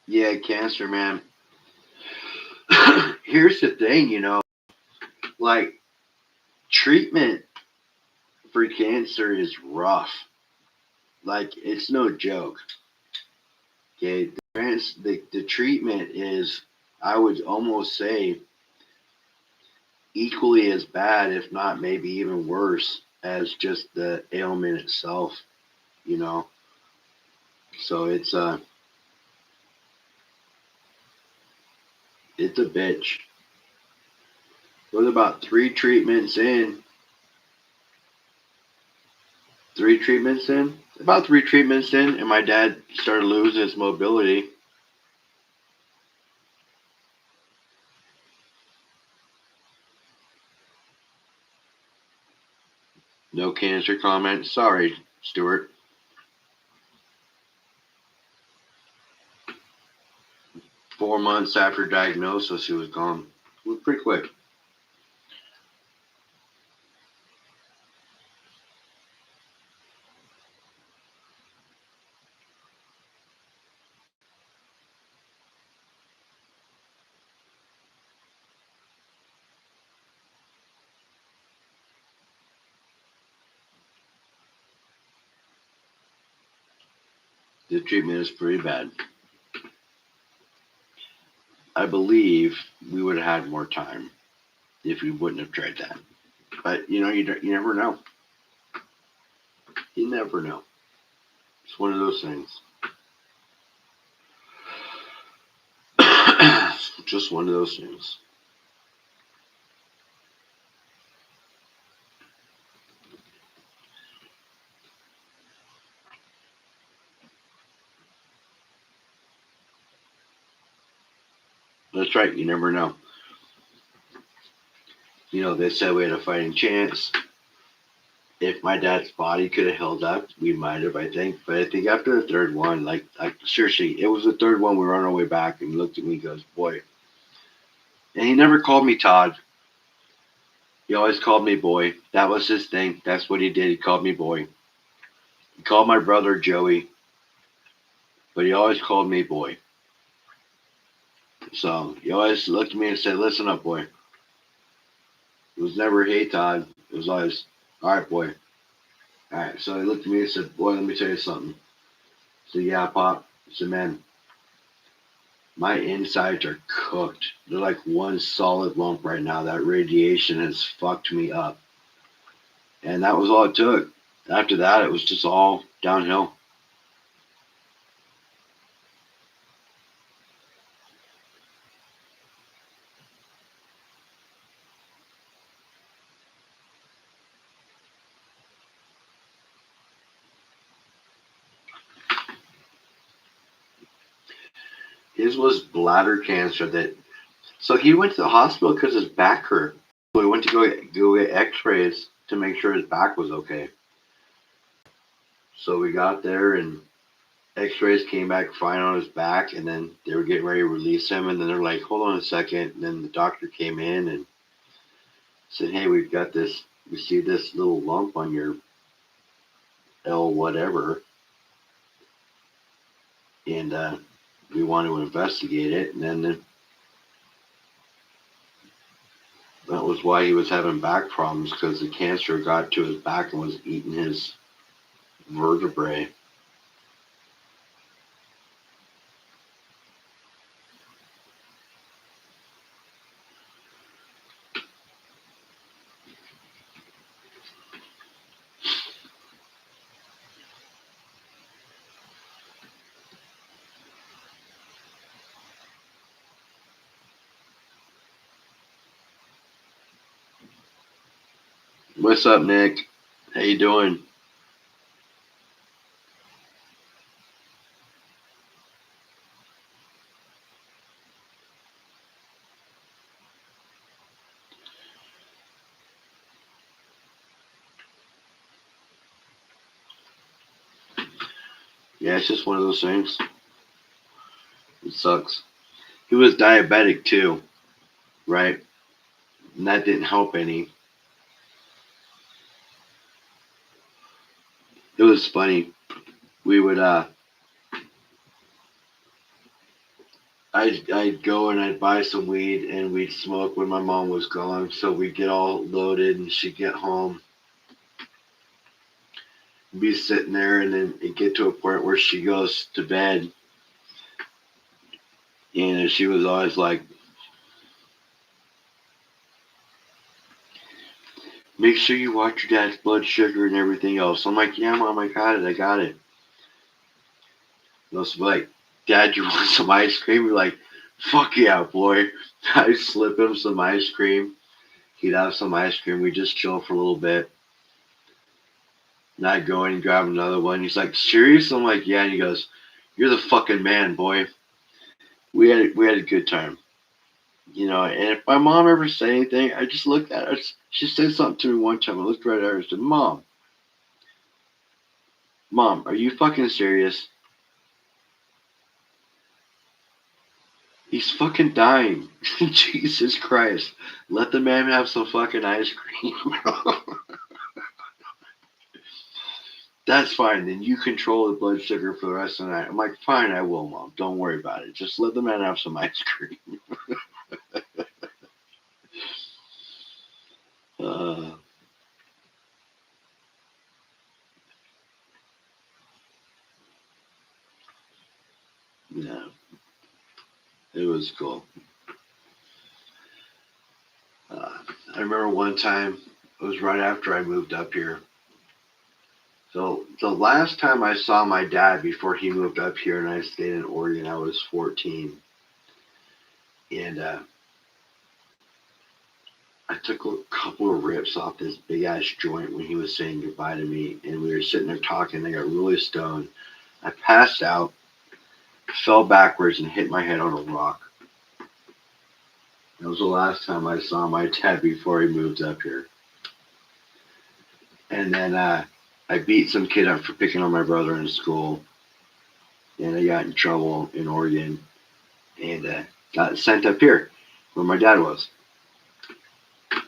Yeah, cancer, man. Here's the thing, like treatment for cancer is rough. Like it's no joke. Okay, the treatment is, I would almost say, equally as bad, if not maybe even worse, as just the ailment itself. You know, so it's a bitch. Was about 3 treatments in. 3 treatments in. About 3 treatments in, and my dad started losing his mobility. No cancer comment. Sorry, Stuart. 4 months after diagnosis, he was gone. It was pretty quick. The treatment is pretty bad. I believe we would have had more time if we wouldn't have tried that. But you never know. You never know. It's one of those things. Just one of those things. That's right. You never know. They said we had a fighting chance. If my dad's body could have held up, we might have, I think. But I think after the third one, like seriously, it was the third one. We were on our way back, and he looked at me and goes, "Boy." And he never called me Todd. He always called me boy. That was his thing. That's what he did. He called me boy. He called my brother Joey, but he always called me boy. So he always looked at me and said, "Listen up, boy." It was never, "Hey, Todd." It was always, "All right, boy." All right. So he looked at me and said, "Boy, let me tell you something." I said, "Yeah, Pop." He said, "Man, my insides are cooked. They're like one solid lump right now. That radiation has fucked me up." And that was all it took. After that, it was just all downhill. his was bladder cancer. So he went to the hospital because his back hurt. So he went to go get X-rays to make sure his back was okay. So we got there and X-rays came back fine on his back, and then they were getting ready to release him, and then they're like, "Hold on a second." And then the doctor came in and said, "Hey, we see this little lump on your L whatever, and we want to investigate it." And then that was why he was having back problems, because the cancer got to his back and was eating his vertebrae. What's up, Nick? How you doing? Yeah, it's just one of those things. It sucks. He was diabetic too, right? And that didn't help any. It was funny. We would I'd go and I'd buy some weed and we'd smoke when my mom was gone. So we'd get all loaded and she'd get home, be sitting there, and then it get to a point where she goes to bed, and she was always like, "Make sure you watch your dad's blood sugar and everything else." I'm like, "Yeah, mom, I got it." And she'd be like, "Dad, you want some ice cream?" We're like, "Fuck yeah, boy." I slip him some ice cream. He'd have some ice cream. We just chill for a little bit. And I'd go in and grab another one. He's like, "Serious?" I'm like, "Yeah." And he goes, "You're the fucking man, boy." We had a good time. And if my mom ever said anything, I just looked at her. She said something to me one time. I looked right at her and said, Mom, are you fucking serious? He's fucking dying." Jesus Christ. Let the man have some fucking ice cream. That's fine. Then you control the blood sugar for the rest of the night. I'm like, "Fine, I will, Mom. Don't worry about it. Just let the man have some ice cream." uh, yeah, it was cool. Uh, I remember one time, it was right after I moved up here. So the last time I saw my dad before he moved up here and I stayed in Oregon, I was 14. And I took a couple of rips off this big ass joint when he was saying goodbye to me. And we were sitting there talking. I got really stoned. I passed out, fell backwards, and hit my head on a rock. That was the last time I saw my dad before he moved up here. And then I beat some kid up for picking on my brother in school. And I got in trouble in Oregon and got sent up here where my dad was.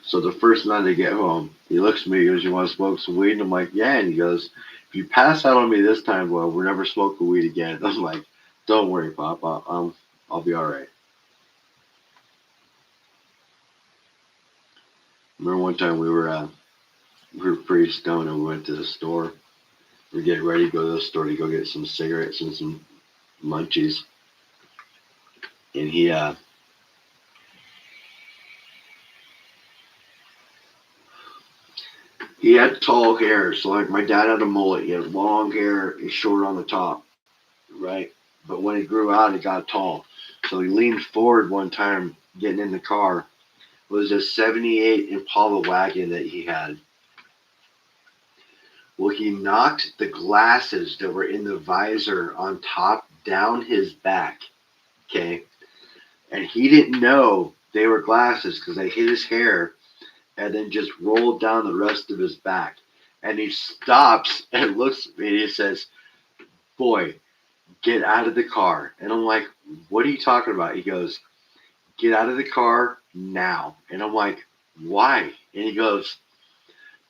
So the first night I get home, he looks at me, he goes, "You want to smoke some weed?" And I'm like, "Yeah." And he goes, "If you pass out on me this time, well, we're never smoking weed again." I'm like, "Don't worry, Pop. I'll be all right." Remember one time we were pretty stoned and we went to the store. We're getting ready to go to the store to go get some cigarettes and some munchies. And he had tall hair. So like my dad had a mullet. He had long hair, he's short on the top, right? But when he grew out, it got tall. So he leaned forward one time getting in the car. It was a 78 Impala wagon that he had. Well, he knocked the glasses that were in the visor on top down his back. Okay. And he didn't know they were glasses because they hit his hair and then just rolled down the rest of his back. And he stops and looks at me and he says, "Boy, get out of the car." And I'm like, "What are you talking about?" He goes, "Get out of the car now." And I'm like, "Why?" And he goes,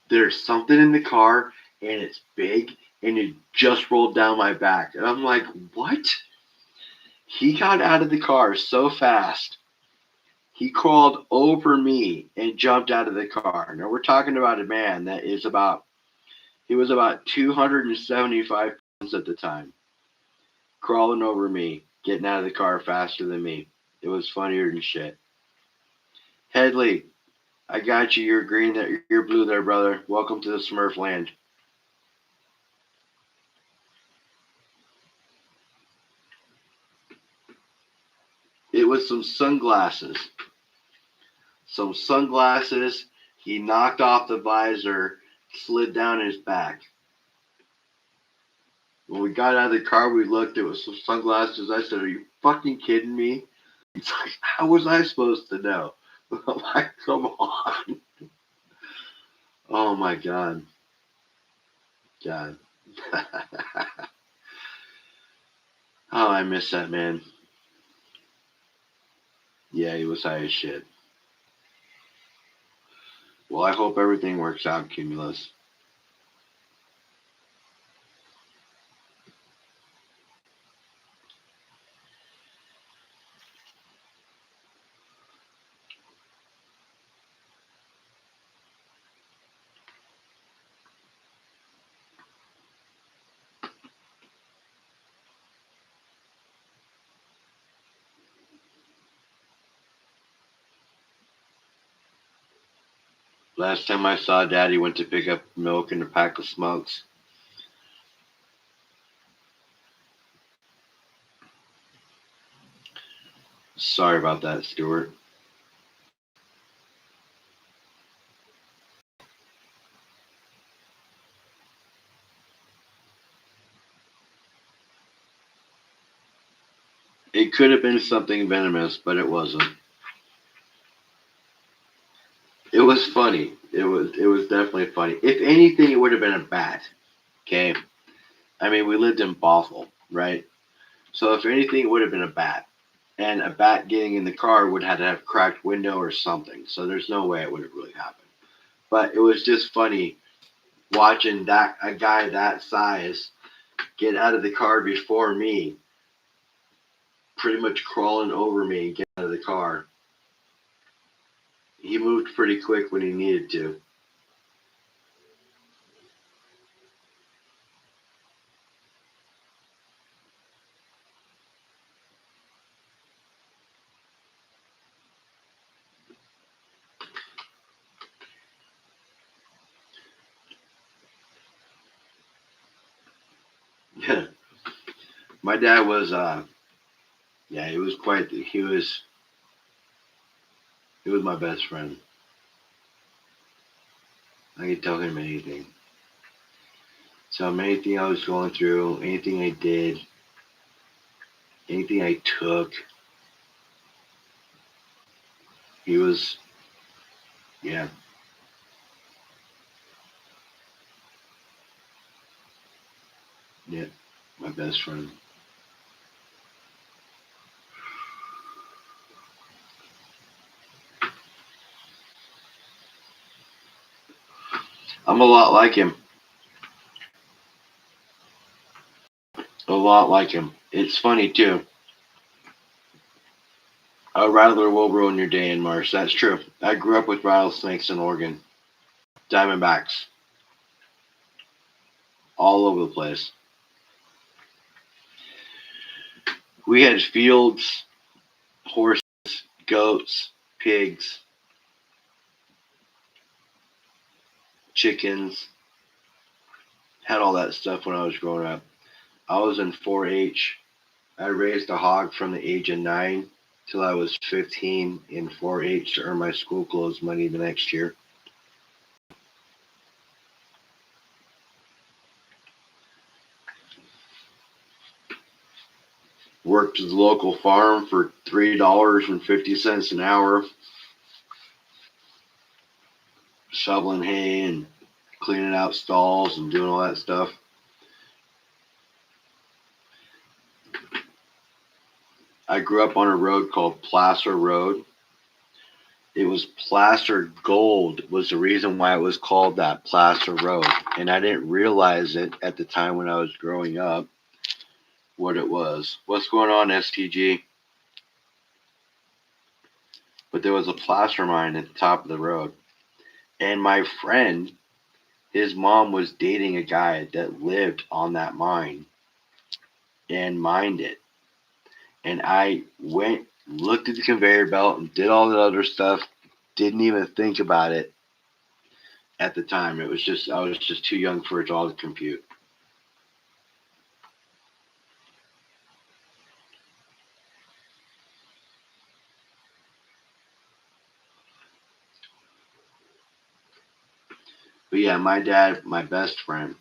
"There's something in the car and it's big and it just rolled down my back." And I'm like, "What?" He got out of the car so fast. He crawled over me and jumped out of the car. Now we're talking about a man that is about, he was about 275 pounds at the time, crawling over me, getting out of the car faster than me. It was funnier than shit. Headley, I got you. You're green, you're blue there, brother. Welcome to the Smurf land. It was some sunglasses. Some sunglasses. He knocked off the visor, slid down his back. When we got out of the car, we looked. It was some sunglasses. I said, "Are you fucking kidding me?" He's like, "How was I supposed to know?" I'm like, "Come on." Oh my god. God. Oh, I miss that man. Yeah, he was high as shit. Well, I hope everything works out, Cumulus. Last time I saw Daddy went to pick up milk and a pack of smokes. Sorry about that, Stuart. It could have been something venomous, but it wasn't. It was funny. It was definitely funny. If anything, it would have been a bat. Okay. I mean, we lived in Bothell, right? So if anything, it would have been a bat. And a bat getting in the car would have to have cracked window or something. So there's no way it would have really happened. But it was just funny watching that a guy that size get out of the car before me, pretty much crawling over me and get out of the car. He moved pretty quick when he needed to. My dad was yeah, he was quite he was my best friend. I could tell him anything. So anything I was going through, anything I did, anything I took, he was, yeah, yeah, my best friend. I'm a lot like him. A lot like him. It's funny too. A rattler will ruin your day in Marsh. That's true. I grew up with rattlesnakes in Oregon, diamondbacks, all over the place. We had fields, horses, goats, pigs, chickens. Had all that stuff when I was growing up. I was in 4-H. I raised a hog from the age of 9 till I was 15 in 4-H to earn my school clothes money the next year. Worked at the local farm for $3.50 an hour, shoveling hay and cleaning out stalls and doing all that stuff. I grew up on a road called Placer Road. It was plastered gold was the reason why it was called that, Placer Road. And I didn't realize it at the time when I was growing up what it was. What's going on, STG? But there was a placer mine at the top of the road. And my friend, his mom was dating a guy that lived on that mine and mined it. And I went, looked at the conveyor belt and did all the other stuff. Didn't even think about it at the time. I was just too young for it all to compute. But yeah, my dad, my best friend,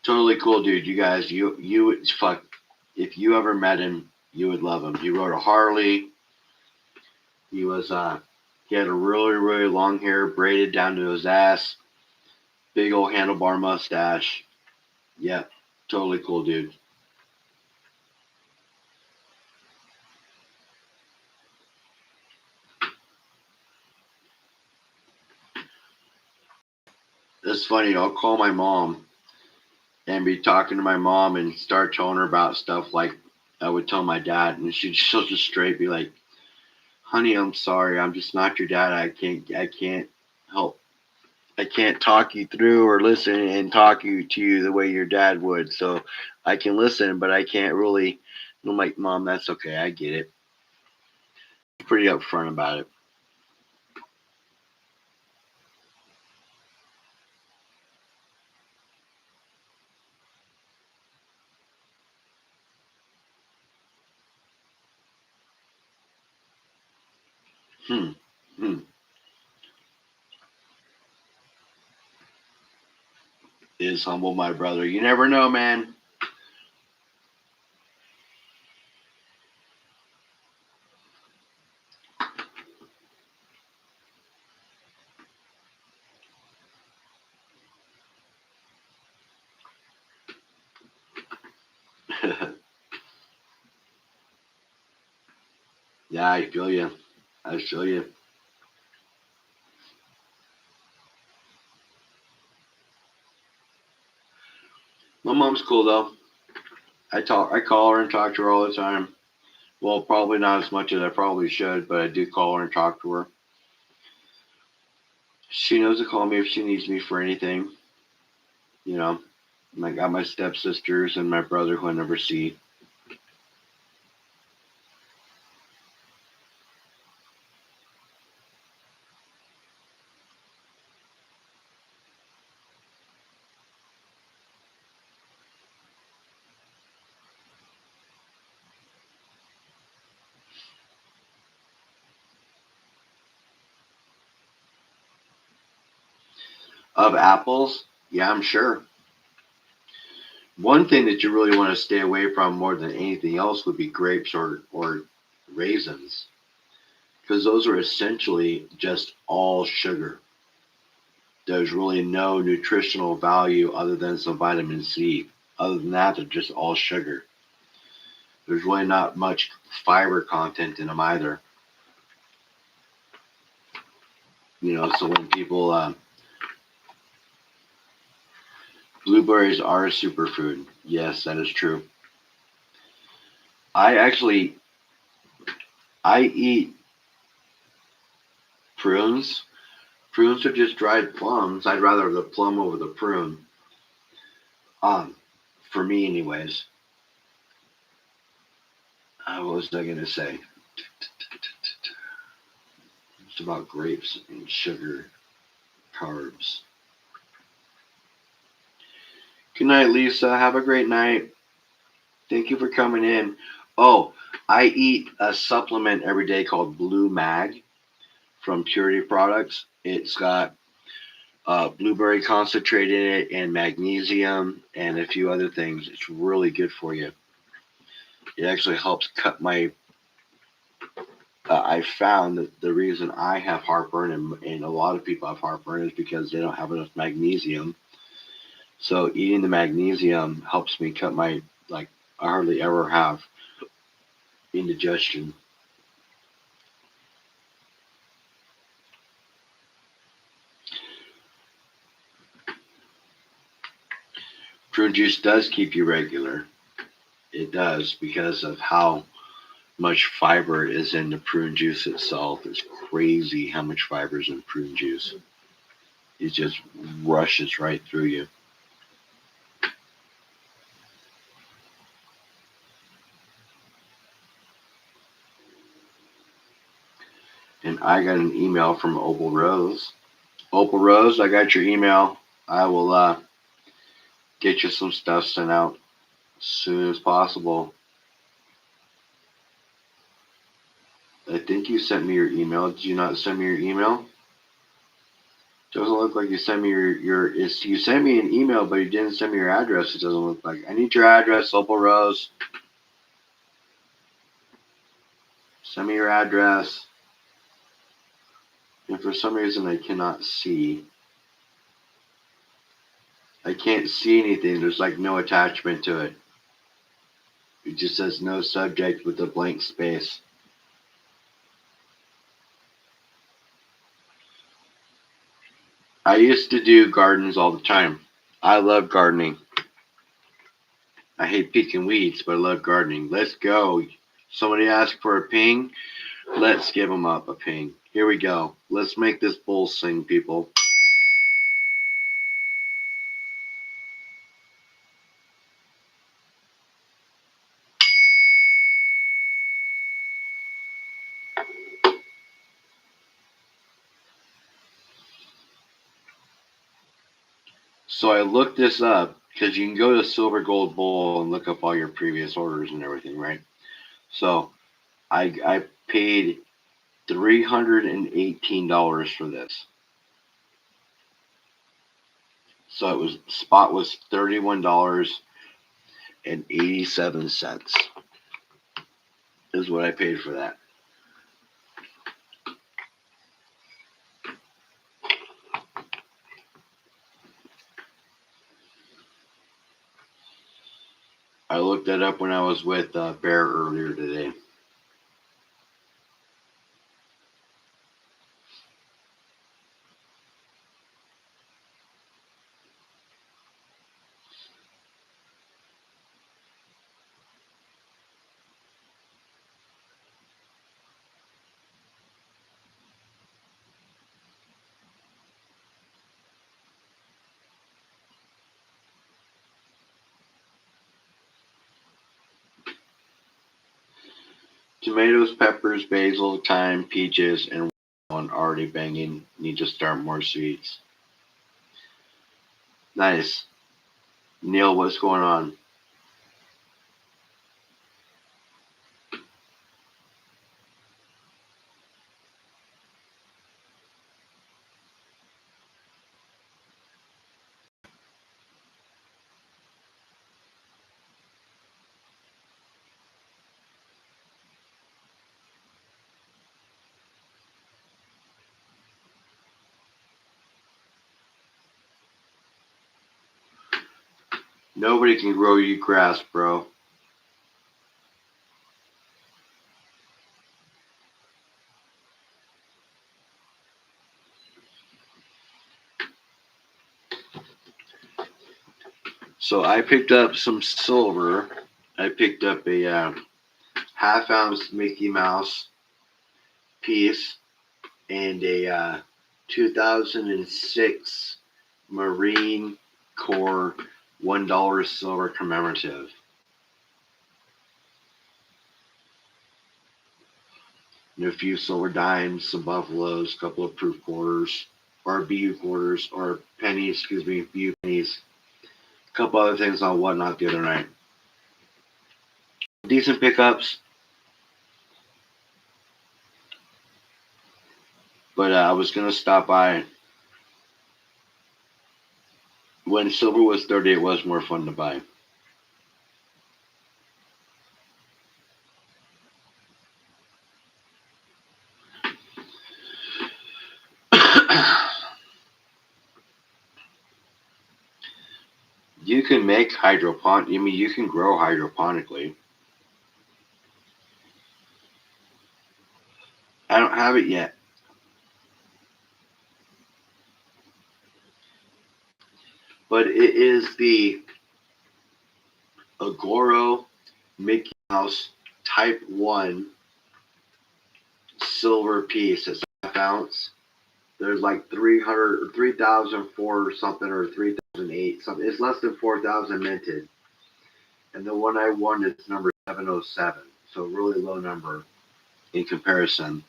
totally cool dude. You guys, you fuck. If you ever met him, you would love him. He rode a Harley. He was he had a really long hair braided down to his ass, big old handlebar mustache. Yeah, totally cool dude. It's funny. I'll call my mom and be talking to my mom and start telling her about stuff like I would tell my dad, and she'll just straight be like, "Honey, I'm sorry. I'm just not your dad. I can't help. I can't talk you through or listen and talk you to you the way your dad would. So I can listen, but I can't really." I'm like, "Mom, that's okay. I get it." Pretty upfront about it. Hmm. Hmm. Is humble, my brother. You never know, man. Yeah, I feel you. I feel you. My mom's cool though. I call her and talk to her all the time. Well, probably not as much as I probably should, but I do call her and talk to her. She knows to call me if she needs me for anything. You know, I got my stepsisters and my brother who I never see. Of apples, yeah, I'm sure. One thing that you really want to stay away from more than anything else would be grapes or raisins, because those are essentially just all sugar. There's really no nutritional value other than some vitamin C. Other than that, they're just all sugar. There's really not much fiber content in them either. So when people, blueberries are a superfood. Yes, that is true. I actually, I eat prunes. Prunes are just dried plums. I'd rather have the plum over the prune. Um, for me, anyways. What was I gonna say? It's about grapes and sugar, carbs. Good night, Lisa. Have a great night. Thank you for coming in. Oh, I eat a supplement every day called Blue Mag from Purity Products. It's got blueberry concentrate in it and magnesium and a few other things. It's really good for you. It actually helps cut my. I found that the reason I have heartburn and a lot of people have heartburn is because they don't have enough magnesium. So eating the magnesium helps me cut my, like, I hardly ever have indigestion. Prune juice does keep you regular. It does because of how much fiber is in the prune juice itself. It's crazy how much fiber is in prune juice. It just rushes right through you. And I got an email from Opal Rose. Opal Rose, I got your email. I will get you some stuff sent out as soon as possible. I think you sent me your email. Did you not send me your email? Doesn't look like you sent me you sent me an email, but you didn't send me your address. It doesn't look like. I need your address, Opal Rose. Send me your address. And for some reason I cannot see. I can't see anything. There's like no attachment to it. It just says no subject with a blank space. I used to do gardens all the time. I love gardening. I hate picking weeds, but I love gardening. Let's go. Somebody asked for a ping. Let's give them up a ping. Here we go. Let's make this bull sing, people. So I looked this up because you can go to Silver Gold Bull and look up all your previous orders and everything, right? So I paid $318 for this. So it was spot was $31.87 is what I paid for that. I looked that up when I was with Bear earlier today. Tomatoes, peppers, basil, thyme, peaches, and one already banging. Need to start more seeds. Nice. Neil, what's going on? Nobody can grow you grass, bro. So I picked up some silver. I picked up a half-ounce Mickey Mouse piece and a 2006 Marine Corps $1 silver commemorative. And a few silver dimes, some buffaloes, a couple of proof quarters, or BU quarters, or pennies, excuse me, BU pennies. A couple other things on Whatnot the other night. Decent pickups. But I was going to stop by. When silver was 30, it was more fun to buy. You can make hydroponic. I mean, you can grow hydroponically. I don't have it yet, but it is the Agoro Mickey Mouse Type 1 silver piece. It's half ounce. There's like 300 or 3,004 or something, or 3,008 something. It's less than 4,000 minted. And the one I won is number 707. So really low number in comparison.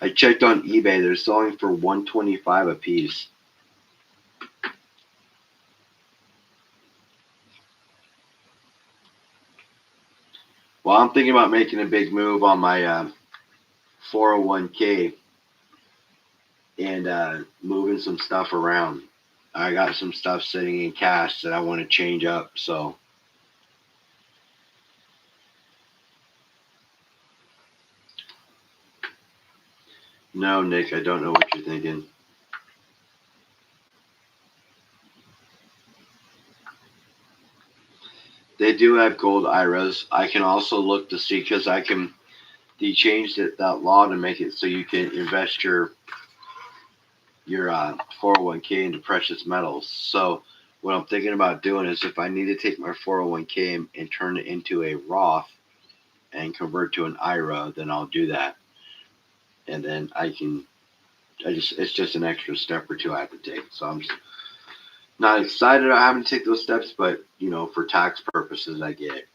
I checked on eBay. They're selling for 125 a piece. Well, I'm thinking about making a big move on my 401k and moving some stuff around. I got some stuff sitting in cash that I want to change up. So no, Nick, I don't know what you're thinking. They do have gold IRAs. I can also look to see, because they changed that law to make it so you can invest your 401k into precious metals. So what I'm thinking about doing is, if I need to take my 401k and turn it into a Roth and convert to an IRA, then I'll do that. And then it's just an extra step or two I have to take. So I'm just not excited about having to take those steps, but for tax purposes, I get it.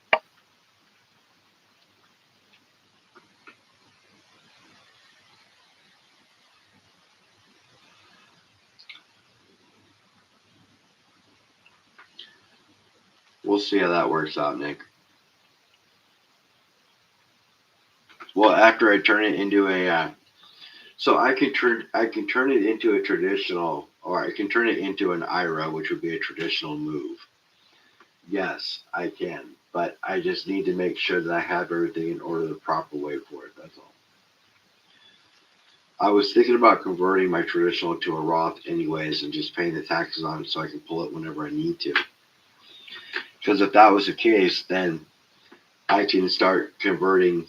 We'll see how that works out, Nick. Well, after I turn it into so I can turn it into a traditional, or I can turn it into an IRA, which would be a traditional move. Yes, I can, but I just need to make sure that I have everything in order the proper way for it. That's all. I was thinking about converting my traditional to a Roth anyways, and just paying the taxes on it so I can pull it whenever I need to. Because if that was the case, then I can start converting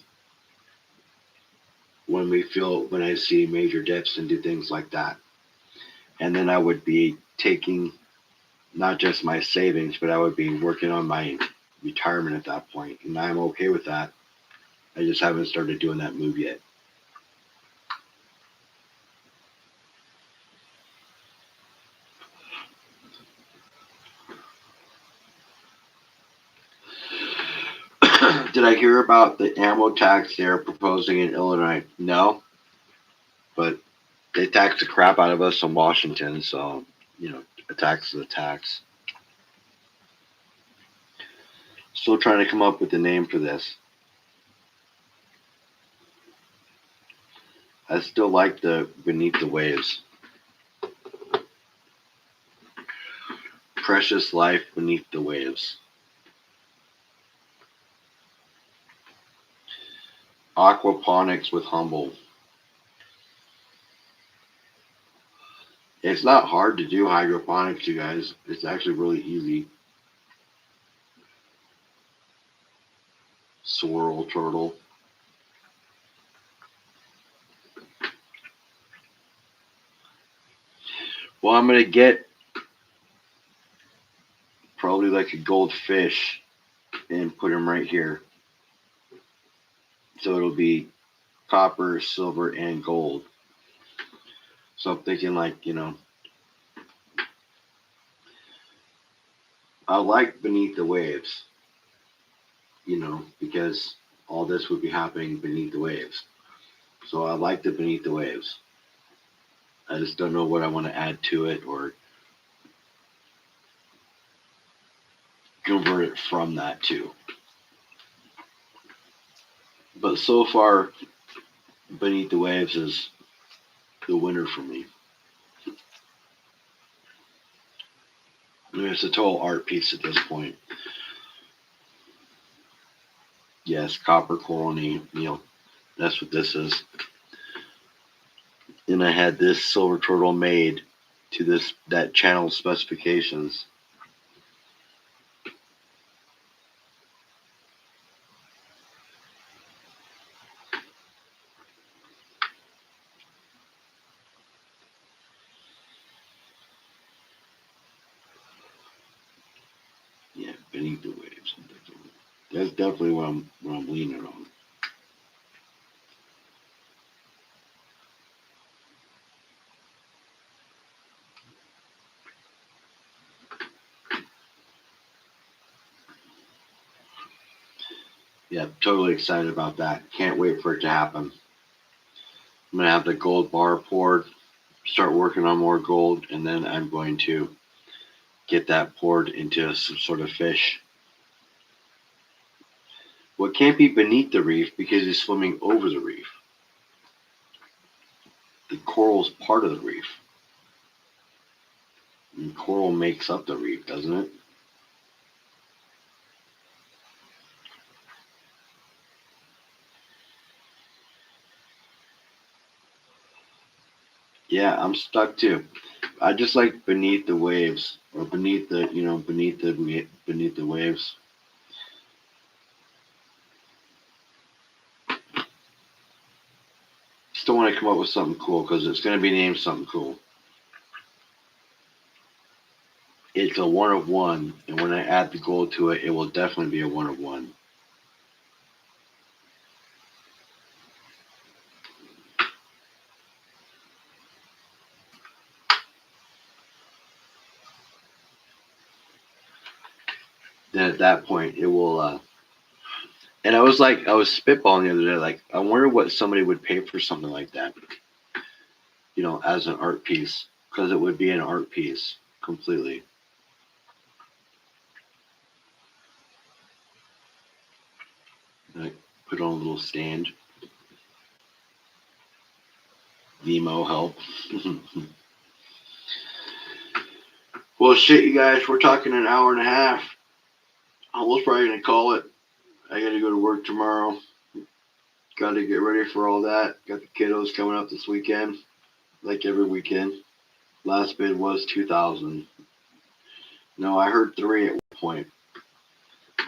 when I see major dips and do things like that. And then I would be taking not just my savings, but I would be working on my retirement at that point. And I'm okay with that. I just haven't started doing that move yet. Did I hear about the ammo tax they're proposing in Illinois? No, but they tax the crap out of us in Washington, so a tax is a tax. Still trying to come up with a name for this. I still like the Beneath the Waves. Precious Life Beneath the Waves. Aquaponics with Humble. It's not hard to do hydroponics, you guys. It's actually really easy. Swirl turtle. Well, I'm going to get probably like a goldfish and put him right here. So it'll be copper, silver, and gold. So I'm thinking I like Beneath the Waves, because all this would be happening beneath the waves. So I like the Beneath the Waves. I just don't know what I want to add to it or convert it from that to. But so far, Beneath the Waves is the winner for me. I mean, it's a total art piece at this point. Yes, copper coral, that's what this is. And I had this silver turtle made to that channel specifications. Beneath the waves. That's definitely what I'm leaning on. Yeah, totally excited about that. Can't wait for it to happen. I'm gonna have the gold bar poured, start working on more gold, and then I'm going to get that poured into some sort of fish. Well, it can't be beneath the reef because he's swimming over the reef. The coral's part of the reef. And coral makes up the reef, doesn't it? Yeah, I'm stuck too. I just like beneath the waves or beneath the beneath the waves. Still want to come up with something cool because it's going to be named something cool. It's a one of one, and when I add the gold to it, it will definitely be a one of one. Then at that point, it will. And I was spitballing the other day, like, I wonder what somebody would pay for something like that, as an art piece, because it would be an art piece completely. Like, put on a little stand. Nemo help. Well, shit, you guys, we're talking an hour and a half. I was probably gonna call it. I got to go to work tomorrow. Got to get ready for all that. Got the kiddos coming up this weekend, like every weekend. Last bid was 2,000. No, I heard three at one point.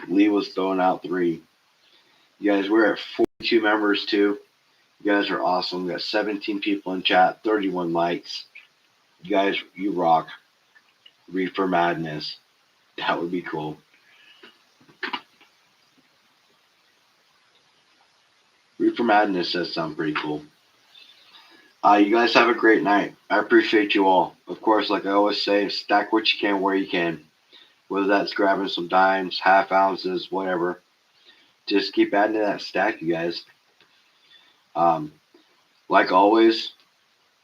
Lee was throwing out three. You guys, we're at 42 members too. You guys are awesome. We got 17 people in chat, 31 likes. You guys, you rock. Reefer Madness. That would be cool. Reefer Madness does sound pretty cool. You guys have a great night. I appreciate you all. Of course, like I always say, stack what you can where you can. Whether that's grabbing some dimes, half ounces, whatever. Just keep adding to that stack, you guys. Like always,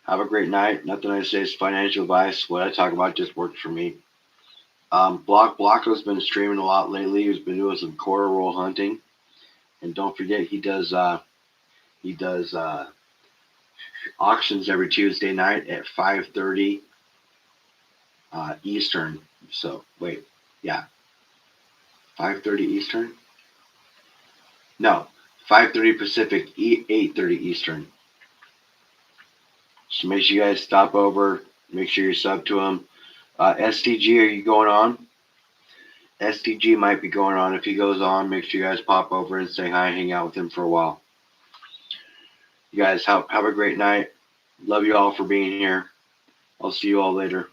have a great night. Nothing I say is financial advice. What I talk about just works for me. Blocko's been streaming a lot lately. He's been doing some coral roll hunting, and don't forget he does auctions every Tuesday night at 5:30 Eastern. So wait, yeah, 5:30 Eastern. No, 5:30 Pacific, 8:30 Eastern. So make sure you guys stop over. Make sure you sub to him. STG, are you going on? STG might be going on. If he goes on, make sure you guys pop over and say hi, hang out with him for a while. You guys have a great night. Love you all for being here. I'll see you all later.